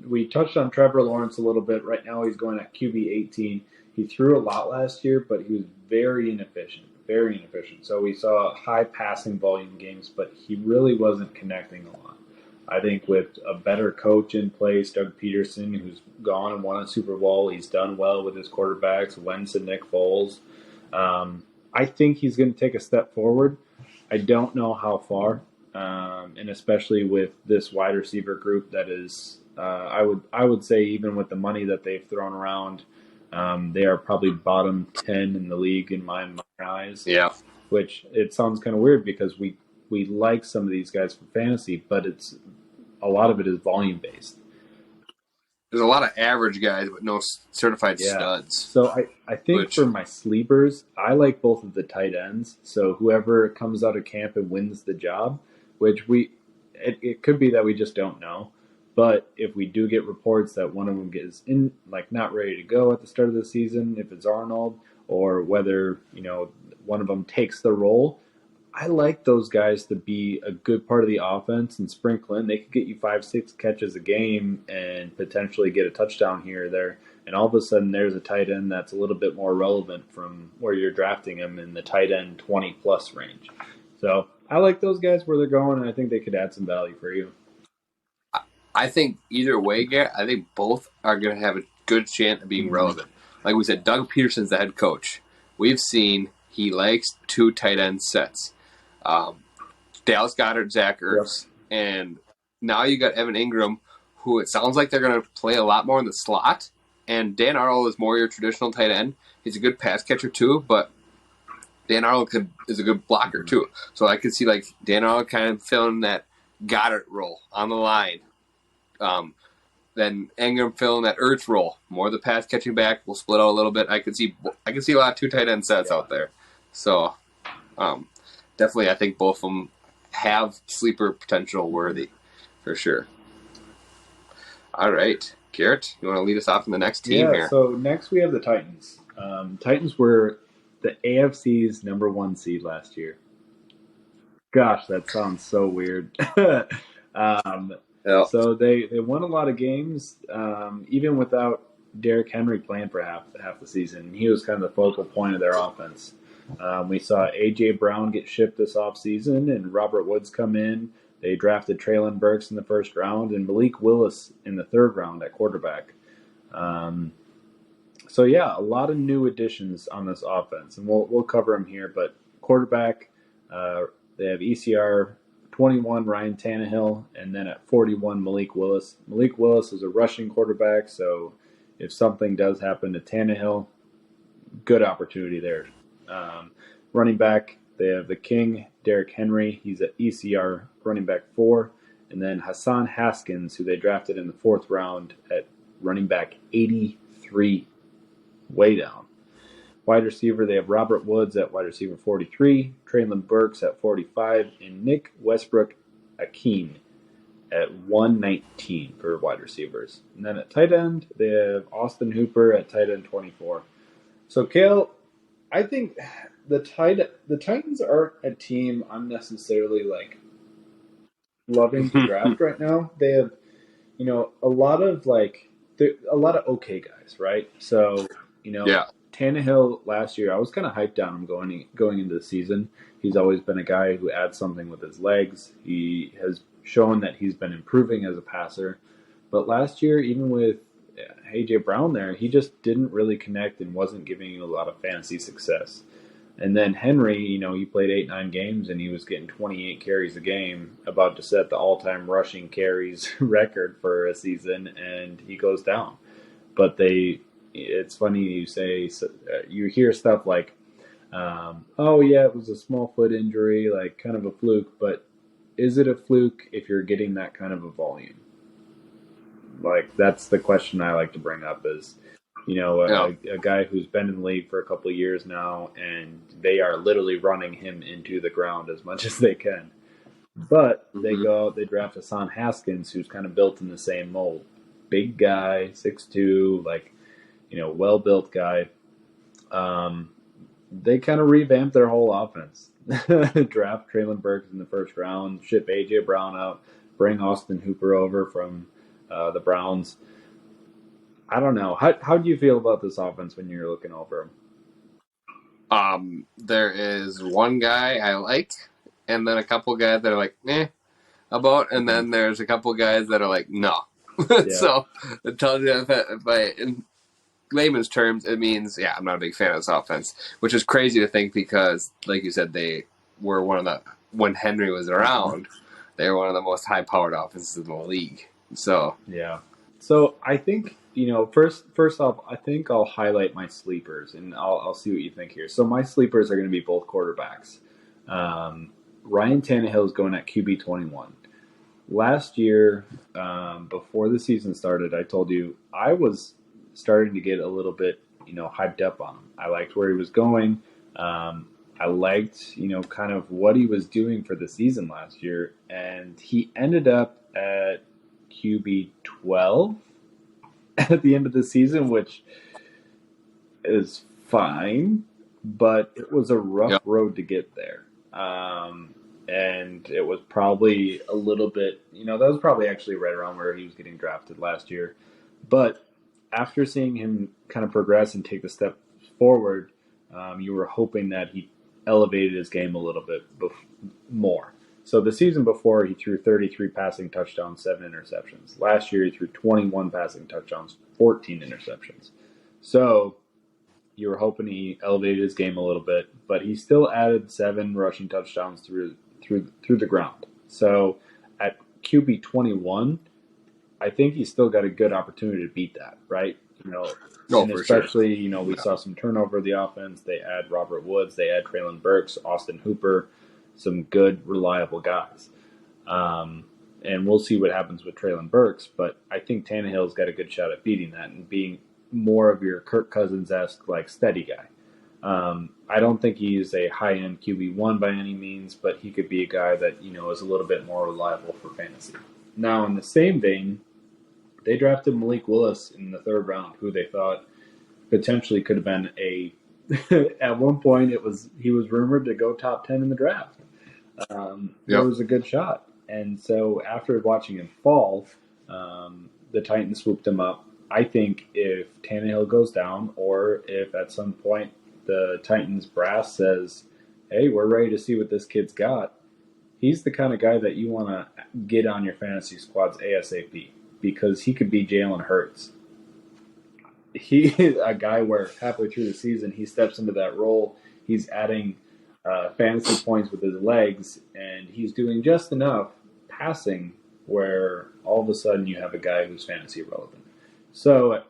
We touched on Trevor Lawrence a little bit. Right now he's going at QB 18. He threw a lot last year, but he was very inefficient. So we saw high passing volume games, but he really wasn't connecting a lot. I think with a better coach in place, Doug Peterson, who's gone and won a Super Bowl, he's done well with his quarterbacks, Wentz and Nick Foles. I think he's going to take a step forward. I don't know how far, and especially with this wide receiver group that is, I would say even with the money that they've thrown around, they are probably bottom 10 in the league in my eyes. Yeah. Which it sounds kind of weird because we like some of these guys for fantasy, but a lot of it is volume based. There's a lot of average guys, but no certified studs. So I think for my sleepers, I like both of the tight ends. So whoever comes out of camp and wins the job, which it could be that we just don't know. But if we do get reports that one of them is not ready to go at the start of the season, if it's Arnold, or whether one of them takes the role, I like those guys to be a good part of the offense and sprinkle in. They could get you 5-6 catches a game and potentially get a touchdown here or there. And all of a sudden there's a tight end that's a little bit more relevant from where you're drafting them in the tight end 20-plus range. So I like those guys where they're going, and I think they could add some value for you. I think either way, Garrett, I think both are going to have a good chance of being relevant. like we said, Doug Peterson's the head coach. We've seen he likes 2 tight end sets. Dallas Goedert, Zach Ertz, and now you got Evan Ingram, who it sounds like they're going to play a lot more in the slot. And Dan Arnold is more your traditional tight end. He's a good pass catcher too, but Dan Arnold is a good blocker too. So I could see like Dan Arnold kind of filling that Goddard role on the line. Then Ingram filling that Ertz role, more the pass catching back. We'll split out a little bit. I could see a lot of 2 tight end sets out there. So definitely, I think both of them have sleeper potential worthy for sure. All right, Garrett, you want to lead us off in the next team here? So next we have the Titans. Titans were the AFC's number 1 seed last year. Gosh, that sounds so weird. So they won a lot of games, even without Derrick Henry playing for half the season. He was kind of the focal point of their offense. We saw A.J. Brown get shipped this offseason and Robert Woods come in. They drafted Treylin Burks in the first round and Malik Willis in the third round at quarterback. So, a lot of new additions on this offense, and we'll cover them here. But quarterback, they have ECR 21, Ryan Tannehill, and then at 41, Malik Willis. Malik Willis is a rushing quarterback, so if something does happen to Tannehill, good opportunity there. Running back, they have the King, Derrick Henry. He's at ECR running back 4. And then Hassan Haskins, who they drafted in the 4th round at running back 83, way down. Wide receiver, they have Robert Woods at wide receiver 43, Treylin Burks at 45, and Nick Westbrook Akeem at 119 for wide receivers. And then at tight end, they have Austin Hooper at tight end 24. So, Kale, I think the Titans aren't a team I'm necessarily loving to draft right now. They have, a lot of okay guys, right? So, Tannehill last year, I was kind of hyped on him going into the season. He's always been a guy who adds something with his legs. He has shown that he's been improving as a passer. But last year, even with A.J. Brown there, he just didn't really connect and wasn't giving you a lot of fantasy success. And then Henry, he played 8-9 games and he was getting 28 carries a game, about to set the all-time rushing carries record for a season, and he goes down. But it's funny you hear stuff like, it was a small foot injury, like kind of a fluke, but is it a fluke if you're getting that kind of a volume? Like, that's the question I like to bring up is, a guy who's been in the league for a couple of years now, and they are literally running him into the ground as much as they can. But they draft Hassan Haskins, who's kind of built in the same mold. Big guy, 6'2", well-built guy. They kind of revamped their whole offense. Draft Treylin Burks in the first round, ship A.J. Brown out, bring Austin Hooper over from the Browns. I don't know. How do you feel about this offense when you're looking over them? There is one guy I like, and then a couple guys that are like, about, and then there's a couple guys that are like, no. So it tells you if in layman's terms, it means, I'm not a big fan of this offense, which is crazy to think because, like you said, they were when Henry was around, they were one of the most high-powered offenses in the league. So So I think, first off, I think I'll highlight my sleepers, and I'll see what you think here. So my sleepers are going to be both quarterbacks. Ryan Tannehill is going at QB 21. Last year, before the season started, I told you I was starting to get a little bit, hyped up on him. I liked where he was going. I liked, kind of what he was doing for the season last year. And he ended up at QB 12 at the end of the season, which is fine, but it was a rough road to get there. And it was probably a little bit, that was probably actually right around where he was getting drafted last year. But after seeing him kind of progress and take the step forward, you were hoping that he elevated his game a little bit more. So the season before, he threw 33 passing touchdowns, 7 interceptions. Last year, he threw 21 passing touchdowns, 14 interceptions. So You were hoping he elevated his game a little bit, but he still added 7 rushing touchdowns through the ground. So at QB 21, I think he's still got a good opportunity to beat that, right? And especially, sure. We saw some turnover of the offense. They add Robert Woods, they add Treylin Burks, Austin Hooper, some good, reliable guys. And we'll see what happens with Treylin Burks, but I think Tannehill's got a good shot at beating that and being more of your Kirk Cousins-esque, like, steady guy. I don't think he's a high-end QB1 by any means, but he could be a guy that, is a little bit more reliable for fantasy. Now, in the same vein, they drafted Malik Willis in the 3rd round, who they thought potentially could have been at one point, he was rumored to go top 10 in the draft. It was a good shot. And so after watching him fall, the Titans swooped him up. I think if Tannehill goes down, or if at some point the Titans brass says, hey, we're ready to see what this kid's got, he's the kind of guy that you want to get on your fantasy squads ASAP, because he could be Jalen Hurts. He is a guy where halfway through the season he steps into that role. He's adding fantasy points with his legs, and he's doing just enough passing where all of a sudden you have a guy who's fantasy relevant. So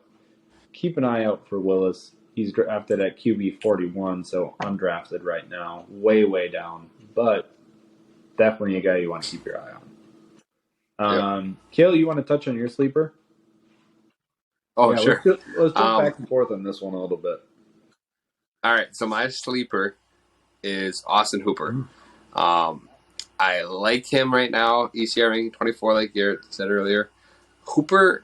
keep an eye out for Willis. He's drafted at QB 41, so undrafted right now, way, way down, but definitely a guy you want to keep your eye on. Kale, you want to touch on your sleeper? Oh, yeah, sure. Let's jump back and forth on this one a little bit. All right, so my sleeper is Austin Hooper. I like him right now. ECR ranking 24, like Garrett said earlier. Hooper,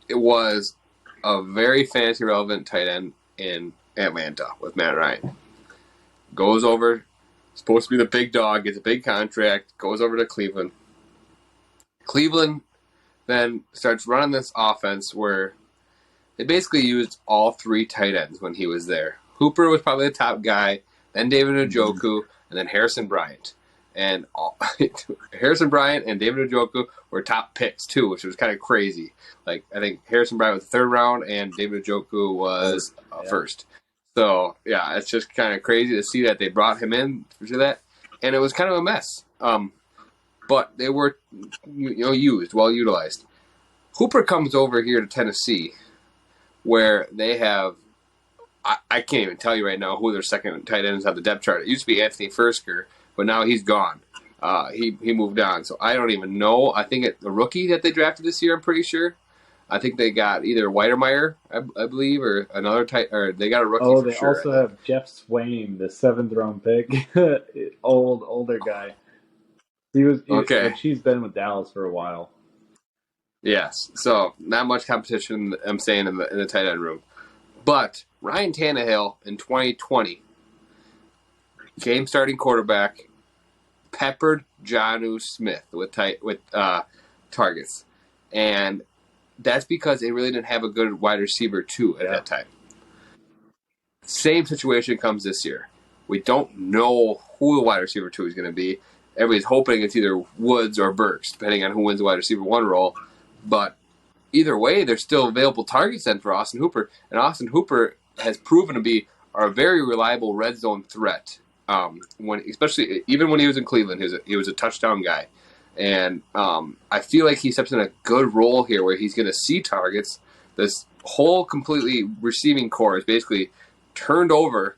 it was a very fantasy relevant tight end in Atlanta with Matt Ryan. Goes over, supposed to be the big dog, gets a big contract, goes over to Cleveland. Cleveland then starts running this offense where they basically used all 3 tight ends when he was there. Hooper was probably the top guy, then David Njoku, and then Harrison Bryant. And Harrison Bryant and David Njoku were top picks, too, which was kind of crazy. Like, I think Harrison Bryant was the 3rd round, and David Njoku was first. So, yeah, it's just kind of crazy to see that they brought him in to that. And it was kind of a mess. But they were used, well utilized. Hooper comes over here to Tennessee, where they have, I can't even tell you right now who their second tight ends on the depth chart. It used to be Anthony Fersker, but now he's gone. He moved on, so I don't even know. I think the rookie that they drafted this year, I'm pretty sure. I think they got either Weidermeyer, I believe, or another tight, or they got a rookie. Oh, they also have Jeff Swain, the 7th round pick, older guy. She's been with Dallas for a while. Yes, so not much competition, I'm saying, in the tight end room. But Ryan Tannehill in 2020, game starting quarterback, peppered Jonnu Smith with targets. And that's because they really didn't have a good wide receiver, too, at that time. Same situation comes this year. We don't know who the wide receiver 2 is going to be. Everybody's hoping it's either Woods or Burks, depending on who wins the wide receiver 1 role. But either way, there's still available targets then for Austin Hooper. And Austin Hooper has proven to be a very reliable red zone threat. Especially even when he was in Cleveland, he was a touchdown guy. And I feel like he steps in a good role here where he's going to see targets. This whole completely receiving core is basically turned over,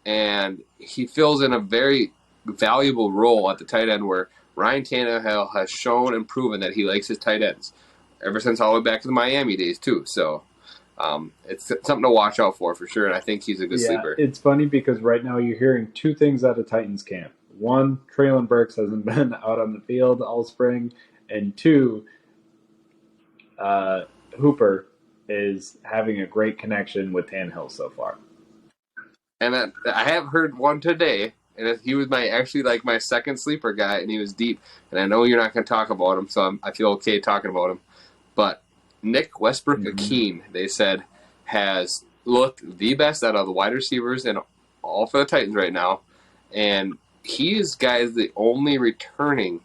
and he fills in a very valuable role at the tight end where Ryan Tannehill has shown and proven that he likes his tight ends ever since all the way back to the Miami days, too. So it's something to watch out for sure, and I think he's a good sleeper. It's funny because right now you're hearing 2 things out of Titans camp. 1, Treylin Burks hasn't been out on the field all spring, and 2, Hooper is having a great connection with Tannehill so far. And I have heard one today, and he was my second sleeper guy, and he was deep. And I know you're not going to talk about him, so I feel okay talking about him. But Nick Westbrook Akeem, they said, has looked the best out of the wide receivers and all for the Titans right now. And he is, guys, the only returning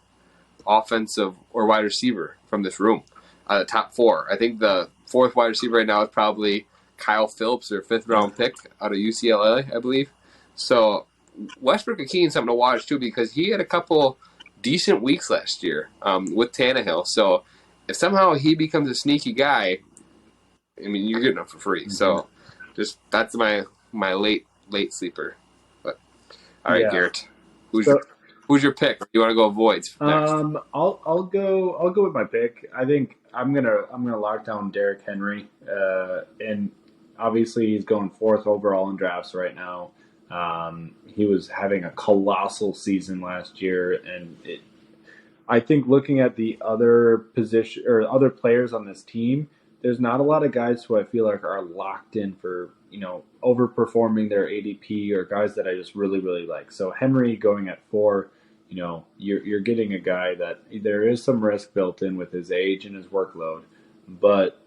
offensive or wide receiver from this room. The top 4. I think the 4th wide receiver right now is probably Kyle Phillips, their 5th-round pick out of UCLA, I believe. So Westbrook Akeem something to watch too, because he had a couple decent weeks last year with Tannehill. So if somehow he becomes a sneaky guy, I mean, you're getting him for free. So just that's my late sleeper. But all right, Garrett, who's your pick? You want to go voids next? I'll go with my pick. I think I'm gonna lock down Derrick Henry, and obviously he's going 4th overall in drafts right now. He was having a colossal season last year, and I think looking at the other position or other players on this team, there's not a lot of guys who I feel like are locked in for, overperforming their ADP, or guys that I just really, really like. So Henry going at 4, you're getting a guy that there is some risk built in with his age and his workload, but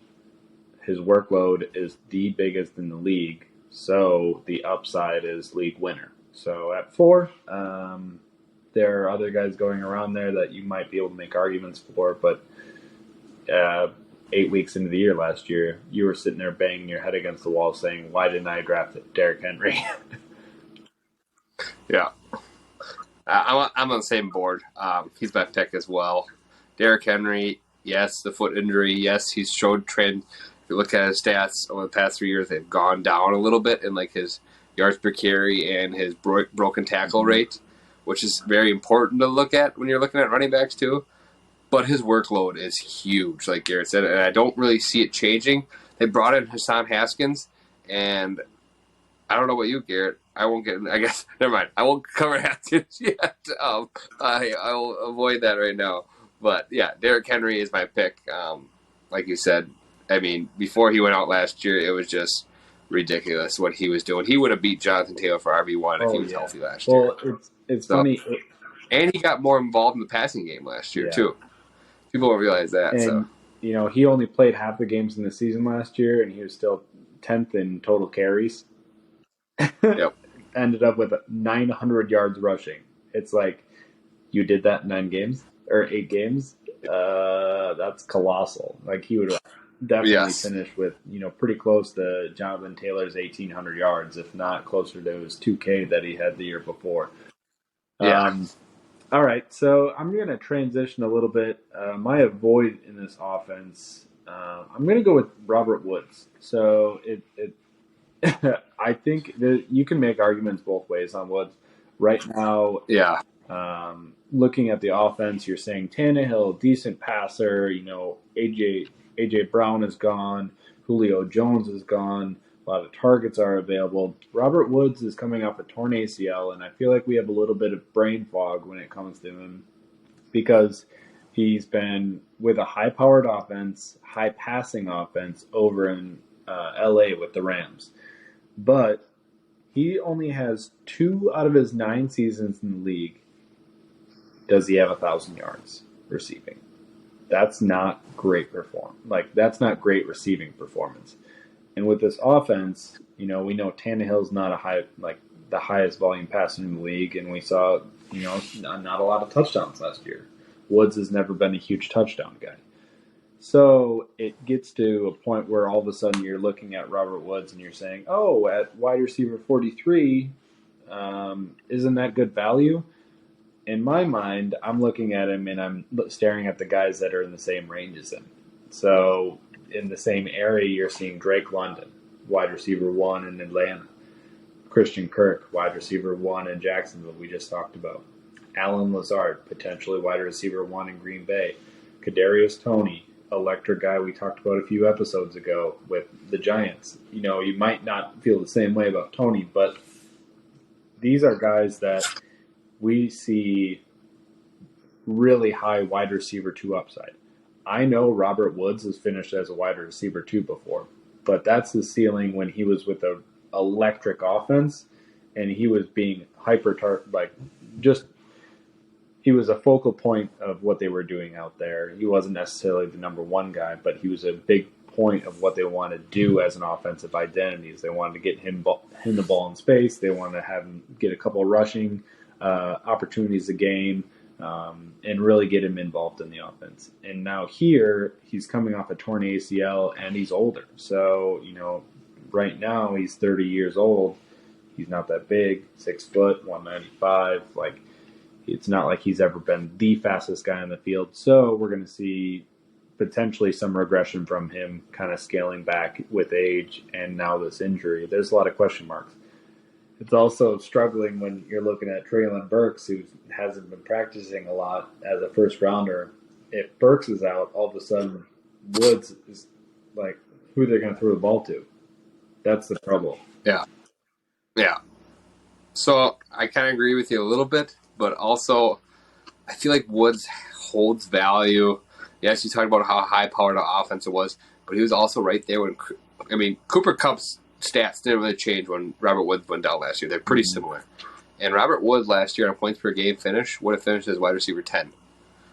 his workload is the biggest in the league. So the upside is league winner. So at 4, there are other guys going around there that you might be able to make arguments for, but 8 weeks into the year last year, you were sitting there banging your head against the wall saying, why didn't I draft Derrick Henry? Yeah. I'm on the same board. He's my pick as well. Derrick Henry, yes, the foot injury. Yes, he's showed trend. If you look at his stats over the past 3 years, they've gone down a little bit in like his yards per carry and his broken tackle rate, which is very important to look at when you're looking at running backs too. But his workload is huge, like Garrett said, and I don't really see it changing. They brought in Hassan Haskins, and I don't know about you, Garrett. I won't get. I guess never mind. I won't cover Haskins yet. I'll avoid that right now. But yeah, Derrick Henry is my pick. Like you said, I mean, before he went out last year, it was just ridiculous what he was doing. He would have beat Jonathan Taylor for RB1 if he was healthy last year. Well, it's funny. And he got more involved in the passing game last year too. People don't realize that. And, he only played half the games in the season last year, and he was still 10th in total carries. Yep. Ended up with 900 yards rushing. It's like, you did that in 9 games or 8 games. That's colossal. Like, he would definitely finish with, pretty close to Jonathan Taylor's 1,800 yards, if not closer to his 2K that he had the year before. Yeah. All right, so I'm going to transition a little bit. My avoid in this offense, I'm going to go with Robert Woods. So I think that you can make arguments both ways on Woods. Right now, looking at the offense, you're saying Tannehill, decent passer. AJ Brown is gone. Julio Jones is gone. A lot of targets are available. Robert Woods is coming off a torn ACL, and I feel like we have a little bit of brain fog when it comes to him because he's been with a high-powered offense, high-passing offense over in LA with the Rams. But he only has 2 out of his 9 seasons in the league. Does he have 1,000 yards receiving? That's not great that's not great receiving performance. And with this offense, we know Tannehill's not the highest volume passer in the league, and we saw, not a lot of touchdowns last year. Woods has never been a huge touchdown guy. So it gets to a point where all of a sudden you're looking at Robert Woods and you're saying, oh, at wide receiver 43, isn't that good value? In my mind, I'm looking at him and I'm staring at the guys that are in the same range as him. So in the same area, you're seeing Drake London, wide receiver 1 in Atlanta. Christian Kirk, wide receiver 1 in Jacksonville, we just talked about. Allen Lazard, potentially wide receiver 1 in Green Bay. Kadarius Toney, electric guy we talked about a few episodes ago with the Giants. You might not feel the same way about Toney, but these are guys that we see really high wide receiver 2 upside. I know Robert Woods has finished as a wide receiver 2 before, but that's the ceiling when he was with an electric offense and he was being he was a focal point of what they were doing out there. He wasn't necessarily the number 1 guy, but he was a big point of what they wanted to do as an offensive identity. They wanted to get him the ball in space. They wanted to have him get a couple of rushing opportunities a game. And really get him involved in the offense. And now here, he's coming off a torn ACL, and he's older. So, right now he's 30 years old. He's not that big, 6 foot, 195. Like, it's not like he's ever been the fastest guy on the field. So we're going to see potentially some regression from him, kind of scaling back with age and now this injury. There's a lot of question marks. It's also struggling when you're looking at Treylin Burks, who hasn't been practicing a lot as a first rounder. If Burks is out, all of a sudden Woods is like, who they're going to throw the ball to. That's the trouble. Yeah. So I kind of agree with you a little bit, but also I feel like Woods holds value. Yes, you talked about how high-powered the offense it was, but he was also right there when Cooper Kupp's stats didn't really change when Robert Woods went down last year. They're pretty similar. And Robert Woods last year on a points per game finish would have finished as wide receiver 10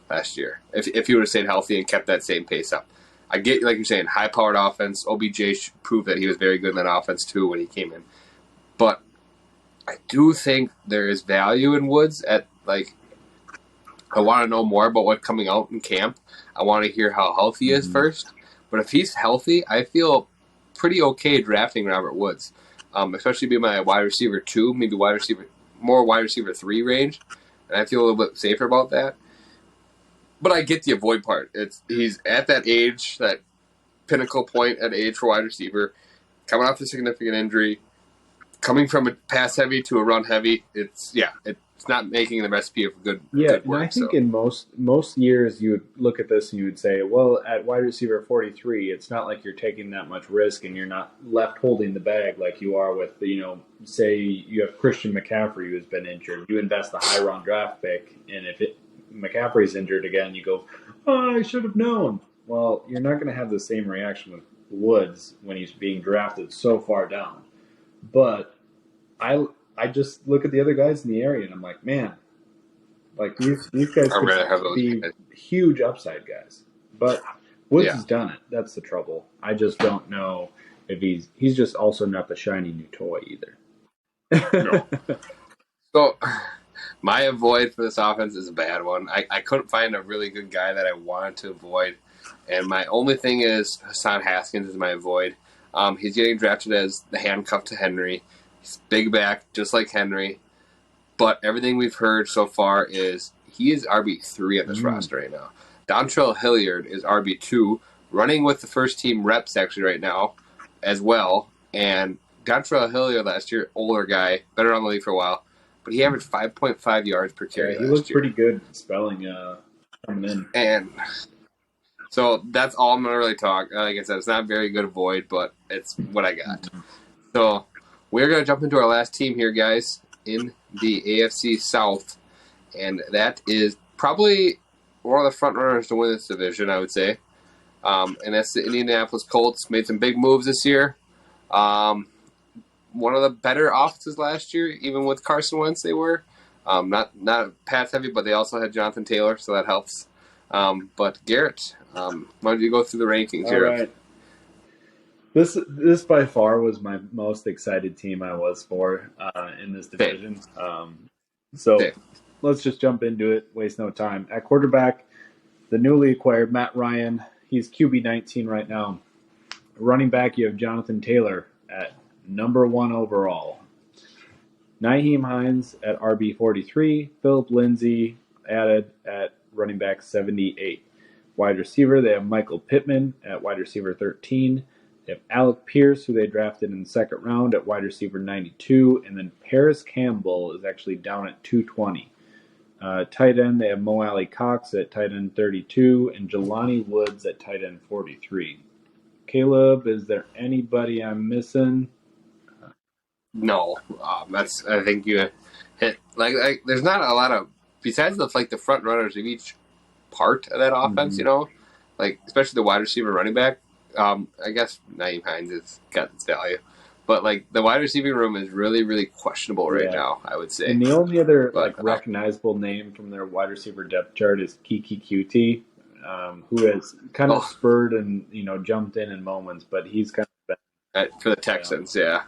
last year if he would have stayed healthy and kept that same pace up. I get, like you're saying, high-powered offense. OBJ proved that he was very good in that offense too when he came in. But I do think there is value in Woods at, like, I want to know more about what's coming out in camp. I want to hear how healthy he is first. But if he's healthy, I feel pretty okay drafting Robert Woods, especially being my wide receiver 2, maybe wide receiver 3 range. And I feel a little bit safer about that. But I get the avoid part. He's at that age, that pinnacle point at age for wide receiver, coming off a significant injury, coming from a pass heavy to a run heavy. It's not making the recipe of good work. And I think in most years you would look at this and you would say, well, at wide receiver 43, it's not like you're taking that much risk and you're not left holding the bag like you are with, say you have Christian McCaffrey who's been injured. You invest a high round draft pick, and if McCaffrey's injured again, you go, oh, I should have known. Well, you're not going to have the same reaction with Woods when he's being drafted so far down. But I just look at the other guys in the area and I'm like, man, like these guys could be huge upside guys. But Woods has done it. That's the trouble. I just don't know if he's just also not the shiny new toy either. No. So my avoid for this offense is a bad one. I couldn't find a really good guy that I wanted to avoid. And my only thing is Hassan Haskins is my avoid. He's getting drafted as the handcuff to Henry. He's big back, just like Henry. But everything we've heard so far is he is RB3 at this roster right now. Dontrell Hilliard is RB2, running with the first team reps actually right now as well. And Dontrell Hilliard last year, older guy, been around the league for a while, but he averaged 5.5 yards per carry. He looked pretty good spelling coming in. And so that's all I'm going to really talk. Like I said, it's not a very good avoid, but it's what I got. So we're going to jump into our last team here, guys, in the AFC South. And that is probably one of the front runners to win this division, I would say. And that's the Indianapolis Colts. Made some big moves this year. One of the better offenses last year, even with Carson Wentz, they were. Not pass heavy, but they also had Jonathan Taylor, so that helps. But Garrett, why don't you go through the rankings here? All right. This by far was my most excited team I was for in this division. So let's just jump into it, waste no time. At quarterback, the newly acquired Matt Ryan. He's QB 19 right now. Running back, you have Jonathan Taylor at number 1 overall. Nyheim Hines at RB 43. Philip Lindsay added at running back 78. Wide receiver, they have Michael Pittman at wide receiver 13. They have Alec Pierce, who they drafted in the second round at wide receiver 92. And then Paris Campbell is actually down at 220. Tight end, they have Mo Alley Cox at tight end 32 and Jelani Woods at tight end 43. Caleb, is there anybody I'm missing? No, I think you hit like there's not a lot of besides the front runners of each part of that offense, like especially the wide receiver, running back. I guess Nyheim Hines has got its value, but like the wide receiving room is really, really questionable right now, I would say. And the only other recognizable name from their wide receiver depth chart is Kiki QT, who has kind of spurred and jumped in moments, but he's kind of been for the Texans, yeah.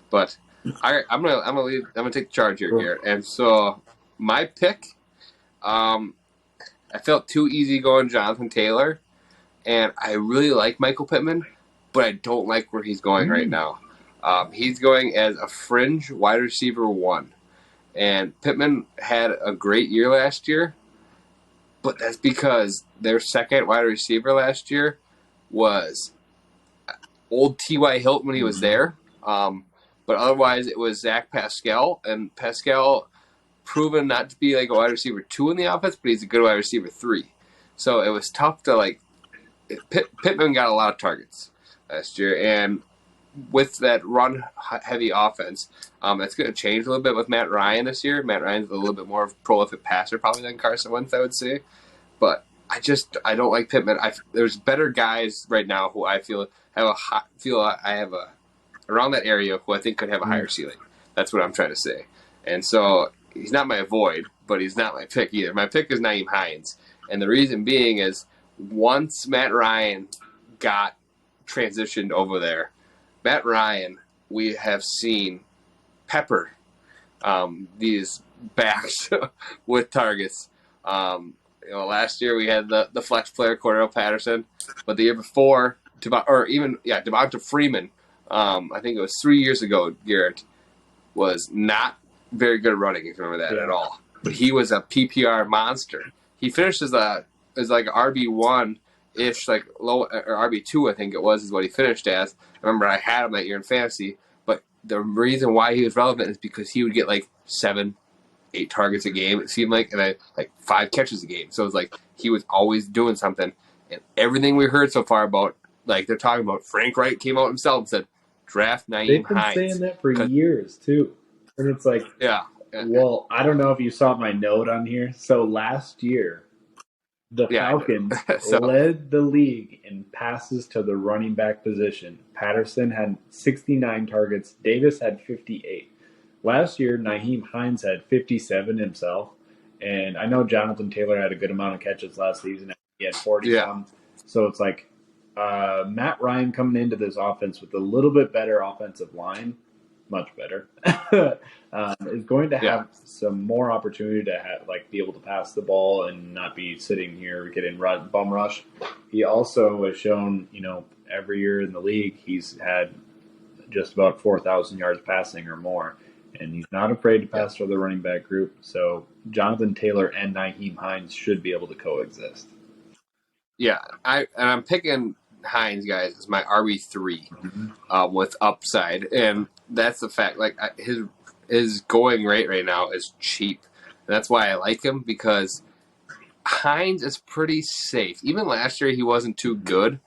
But I'm gonna take the charge here, Garrett. And so my pick, I felt too easy going Jonathan Taylor. And I really like Michael Pittman, but I don't like where he's going right now. He's going as a fringe wide receiver 1. And Pittman had a great year last year, but that's because their second wide receiver last year was old T.Y. Hilton when he was there. But otherwise, it was Zach Pascal. And Pascal proven not to be like a wide receiver 2 in the offense, but he's a good wide receiver 3. So it was tough to Pittman got a lot of targets last year. And with that run-heavy offense, that's going to change a little bit with Matt Ryan this year. Matt Ryan's a little bit more of a prolific passer probably than Carson Wentz, I would say. But I don't like Pittman. There's better guys right now who I feel I have around that area who I think could have a higher ceiling. That's what I'm trying to say. And so he's not my avoid, but he's not my pick either. My pick is Nyheim Hines. And the reason being is once Matt Ryan got transitioned over there, Matt Ryan, we have seen pepper these backs with targets. Last year we had the flex player Cordell Patterson, but the year before, Devonta Freeman, I think it was 3 years ago, Garrett, was not very good at running, if you remember that at all. But he was a PPR monster. He finished as like RB1-ish, like low or RB2, I think it was, is what he finished as. I remember I had him that year in fantasy, but the reason why he was relevant is because he would get like 7-8 targets a game, it seemed like, and like 5 catches a game. So it was like he was always doing something. And everything we heard so far about, like they're talking about, Frank Wright came out himself and said, draft Nyheim Hines. They've been saying that for years, too. And it's like, well, I don't know if you saw my note on here. So last year, the Falcons led the league in passes to the running back position. Patterson had 69 targets. Davis had 58. Last year, Nyheim Hines had 57 himself. And I know Jonathan Taylor had a good amount of catches last season. He had 40 some. So it's like Matt Ryan coming into this offense with a little bit better offensive line, much better, is going to have some more opportunity to be able to pass the ball and not be sitting here getting bum rush. He also has shown, every year in the league he's had just about 4,000 yards passing or more, and he's not afraid to pass for the running back group. So Jonathan Taylor and Nyheim Hines should be able to coexist. Yeah, I'm picking Hines, guys, as my RB3 with upside, and that's the fact. Like his going rate right now is cheap, and that's why I like him, because Hines is pretty safe. Even last year he wasn't too good,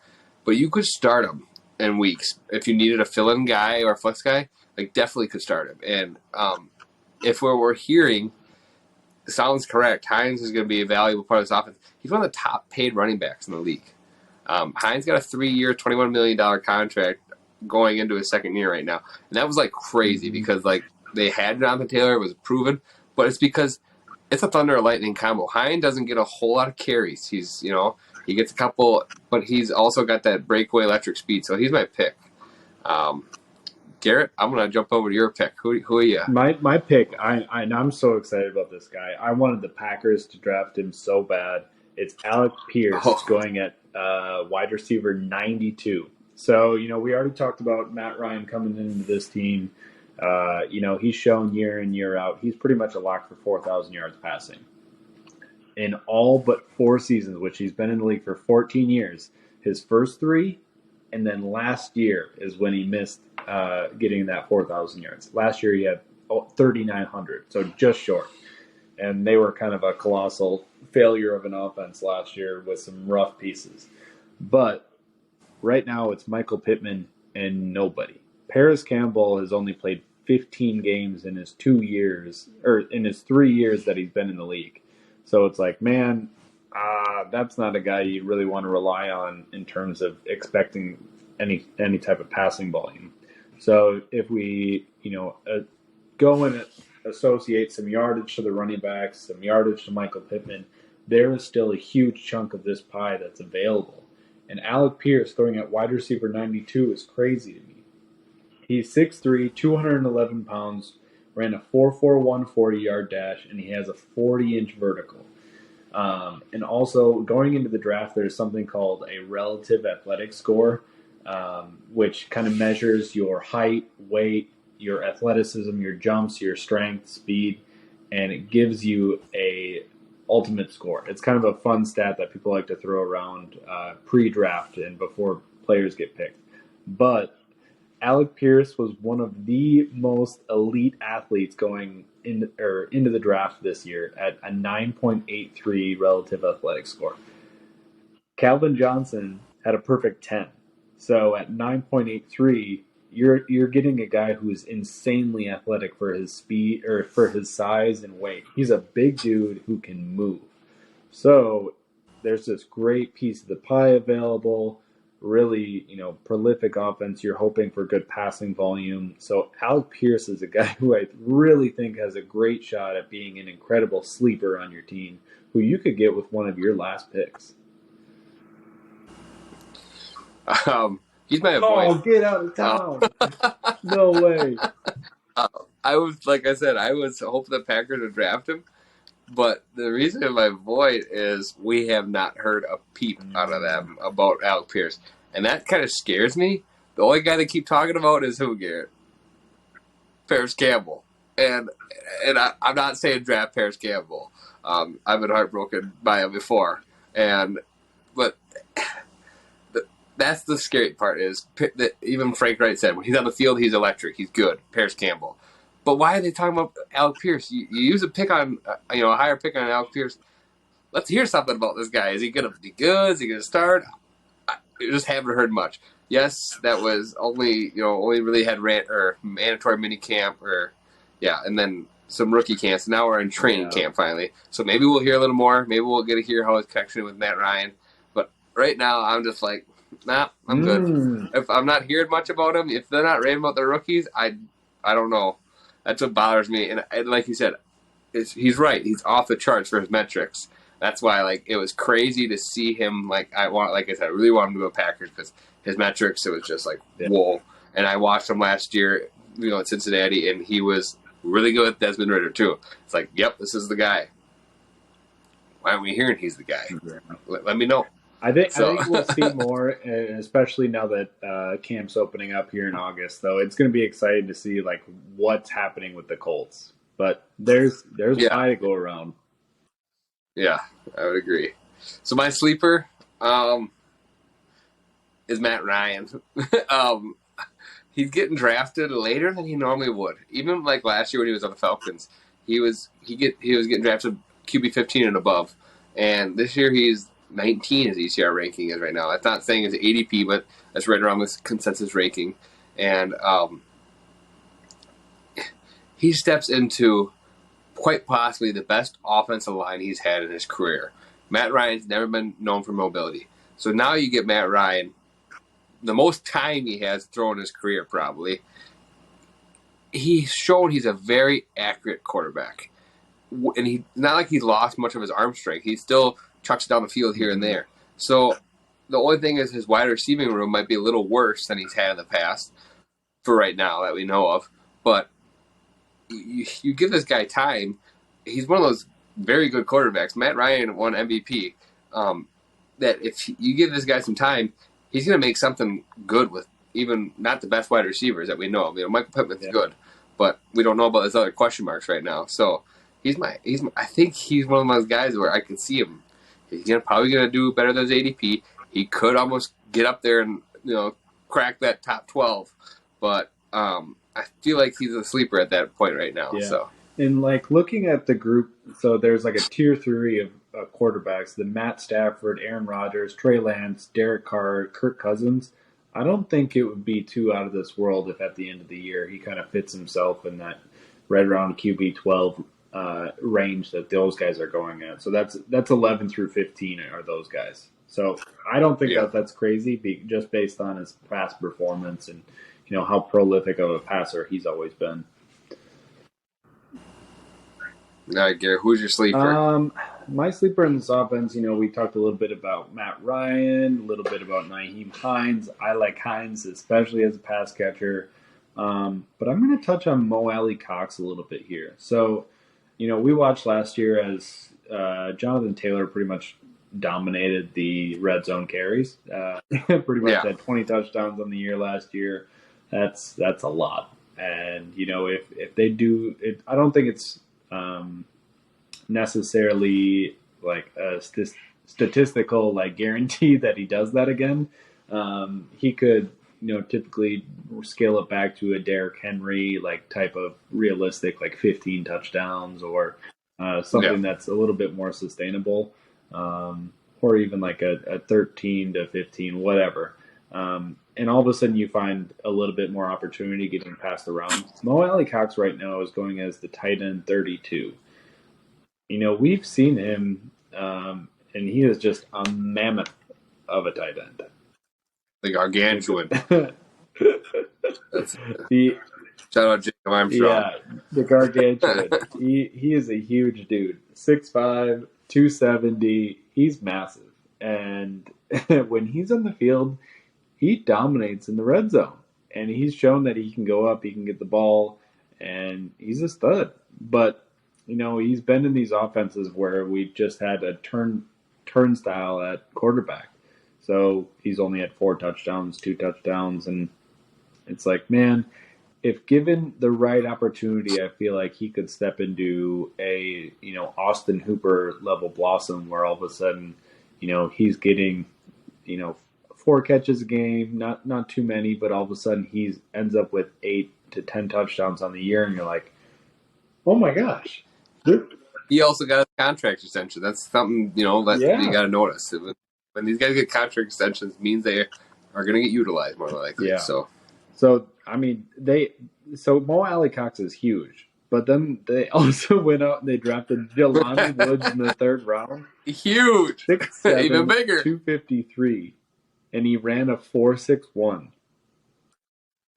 but you could start him in weeks if you needed a fill-in guy or a flex guy. Like definitely could start him, and if we're hearing sounds correct, Hines is going to be a valuable part of this offense. He's one of the top paid running backs in the league. Hines got a 3-year, $21 million contract going into his second year right now. And that was like crazy because like they had Jonathan Taylor, it was proven, but it's because it's a thunder and lightning combo. Hines doesn't get a whole lot of carries. He's, he gets a couple, but he's also got that breakaway electric speed. So he's my pick. Garrett, I'm going to jump over to your pick. Who are you? My pick, I'm so excited about this guy. I wanted the Packers to draft him so bad. It's Alec Pierce going at wide receiver 92. So, we already talked about Matt Ryan coming into this team. He's shown year in, year out. He's pretty much a lock for 4,000 yards passing. In all but 4 seasons, which he's been in the league for 14 years, his first 3, and then last year is when he missed getting that 4,000 yards. Last year he had 3,900, so just short. And they were kind of a colossal failure of an offense last year with some rough pieces. But right now it's Michael Pittman and nobody. Paris Campbell has only played 15 games in his 2 years, or in his 3 years that he's been in the league. So it's like, man, that's not a guy you really want to rely on in terms of expecting any type of passing volume. So if we, go and associate some yardage to the running backs, some yardage to Michael Pittman, there is still a huge chunk of this pie that's available. And Alec Pierce throwing at wide receiver 92 is crazy to me. He's 6'3", 211 pounds, ran a 4.41 40-yard dash, and he has a 40-inch vertical. And also, going into the draft, there's something called a relative athletic score. which kind of measures your height, weight, your athleticism, your jumps, your strength, speed, and it gives you a ultimate score. It's kind of a fun stat that people like to throw around pre-draft and before players get picked. But Alec Pierce was one of the most elite athletes going into the draft this year at a 9.83 relative athletic score. Calvin Johnson had a perfect 10. So at 9.83, you're getting a guy who is insanely athletic for his speed or for his size and weight. He's a big dude who can move. So there's this great piece of the pie available. Really, prolific offense. You're hoping for good passing volume. So Alec Pierce is a guy who I really think has a great shot at being an incredible sleeper on your team, who you could get with one of your last picks. He's my boy. Oh, get out of town! No way. I was hoping the Packers would draft him, but the reason of my void is we have not heard a peep out of them about Alec Pierce, and that kind of scares me. The only guy they keep talking about is who, Garrett? Paris Campbell, and I'm not saying draft Paris Campbell. I've been heartbroken by him before, but. That's the scary part is that even Frank Wright said when he's on the field, he's electric. He's good. Paris Campbell. But why are they talking about Alec Pierce? You use a pick on, a higher pick on Alec Pierce. Let's hear something about this guy. Is he going to be good? Is he going to start? I just haven't heard much. Yes, that was only really had mandatory mini camp and then some rookie camps. Now we're in training camp finally. So maybe we'll hear a little more. Maybe we'll get to hear how his connection with Matt Ryan. But right now, I'm just like, nah, I'm good. If I'm not hearing much about him, if they're not raving about the rookies, I don't know. That's what bothers me. And like you said, he's right. He's off the charts for his metrics. That's why it was crazy to see him. I really want him to go Packers because his metrics. It was just whoa. And I watched him last year, at Cincinnati, and he was really good with Desmond Ridder too. It's yep, this is the guy. Why aren't we hearing he's the guy? Let me know. I think we'll see more, especially now that camp's opening up here in August. Though it's going to be exciting to see what's happening with the Colts. But there's pie to go around. Yeah, I would agree. So my sleeper is Matt Ryan. He's getting drafted later than he normally would. Even last year when he was on the Falcons, he was getting drafted QB 15 and above, and this year he's 19 his ECR ranking is right now. That's not saying it's ADP, but that's right around this consensus ranking. And he steps into quite possibly the best offensive line he's had in his career. Matt Ryan's never been known for mobility. So now you get Matt Ryan, the most time he has thrown in his career probably. He's shown he's a very accurate quarterback. And he's not like he's lost much of his arm strength. He still chucks it down the field here and there. So the only thing is his wide receiving room might be a little worse than he's had in the past for right now that we know of. But you give this guy time. He's one of those very good quarterbacks. Matt Ryan won MVP. That if you give this guy some time, he's going to make something good with even not the best wide receivers that we know of. Michael Pittman's good, but we don't know about his other question marks right now. So I think he's one of those guys where I can see him. He's probably going to do better than his ADP. He could almost get up there and crack that top 12, but I feel like he's a sleeper at that point right now. Yeah. So and looking at the group, so there's a tier 3 of quarterbacks: the Matt Stafford, Aaron Rodgers, Trey Lance, Derek Carr, Kirk Cousins. I don't think it would be too out of this world if at the end of the year he kind of fits himself in that right around QB 12 range that those guys are going at. So that's 11 through 15 are those guys. So I don't think that's crazy, just based on his past performance and how prolific of a passer he's always been. All right, Garrett, who's your sleeper? My sleeper in this offense, we talked a little bit about Matt Ryan, a little bit about Nyheim Hines. I like Hines, especially as a pass catcher. But I'm going to touch on Mo Alley Cox a little bit here. So, we watched last year as Jonathan Taylor pretty much, dominated the red zone carries. Pretty much had 20 touchdowns on the year last year. That's a lot. And if they do it, I don't think it's necessarily like a statistical like guarantee that he does that again. He could typically scale it back to a Derrick Henry like type of realistic like 15 touchdowns or something that's a little bit more sustainable, or even like a 13 to 15, whatever. And all of a sudden you find a little bit more opportunity getting passed around. Mo Alley-Cox right now is going as the tight end 32. We've seen him, and he is just a mammoth of a tight end. The gargantuan. Shout out Jacob Armstrong. Yeah, the gargantuan. he is a huge dude. 6'5", 270. He's massive. And when he's on the field, he dominates in the red zone. And he's shown that he can go up, he can get the ball, and he's a stud. But, he's been in these offenses where we've just had a turnstile at quarterback. So he's only had 4 touchdowns, 2 touchdowns, and it's like, man, if given the right opportunity, I feel like he could step into a, Austin Hooper level blossom where all of a sudden, he's getting, 4 catches a game, not too many, but all of a sudden he ends up with 8 to 10 touchdowns on the year, and you're like, oh my gosh. He also got a contract extension. That's something, you got to notice. When these guys get contract extensions, it means they are going to get utilized more likely. Yeah. So I mean, Mo Alley-Cox is huge, but then they also went out and they drafted Jelani Woods in the 3rd round. Huge. 6'7", even bigger. 253, and he ran a 4.61.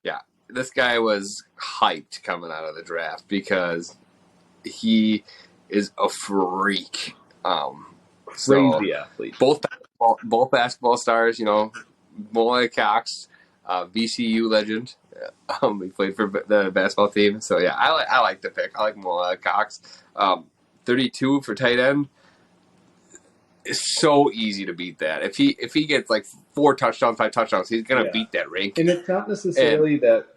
Yeah, this guy was hyped coming out of the draft because he is a freak. Crazy athlete. Both basketball stars, Mo Alley-Cox, VCU legend. He played for the basketball team. So, yeah, I like the pick. I like Mo Alley-Cox. 32 for tight end. It's so easy to beat that. If he gets like 4 touchdowns, 5 touchdowns, he's going to beat that ranking. And it's not necessarily that,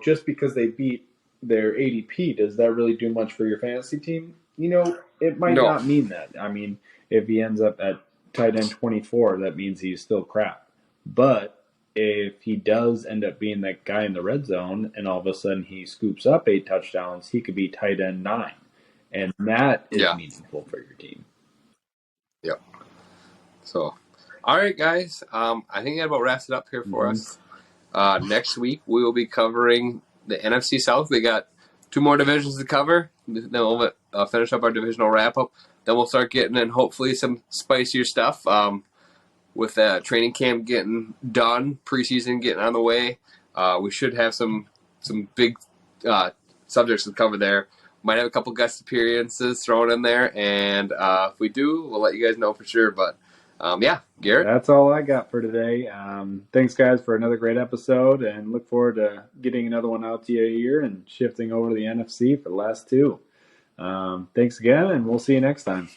just because they beat their ADP, does that really do much for your fantasy team? It might not mean that. I mean, if he ends up at tight end 24, that means he's still crap. But if he does end up being that guy in the red zone and all of a sudden he scoops up 8 touchdowns, he could be tight end 9. And that is meaningful for your team. Yep. So, all right, guys. I think that about wraps it up here for us. Next week, we will be covering the NFC South. We got 2 more divisions to cover. Then we'll finish up our divisional wrap-up. Then we'll start getting in, hopefully, some spicier stuff. With training camp getting done, preseason getting on the way, we should have some big subjects to cover there. Might have a couple guest appearances thrown in there, and if we do, we'll let you guys know for sure. But, Garrett? That's all I got for today. Thanks, guys, for another great episode, and look forward to getting another one out to you here and shifting over to the NFC for the last 2. Thanks again, and we'll see you next time.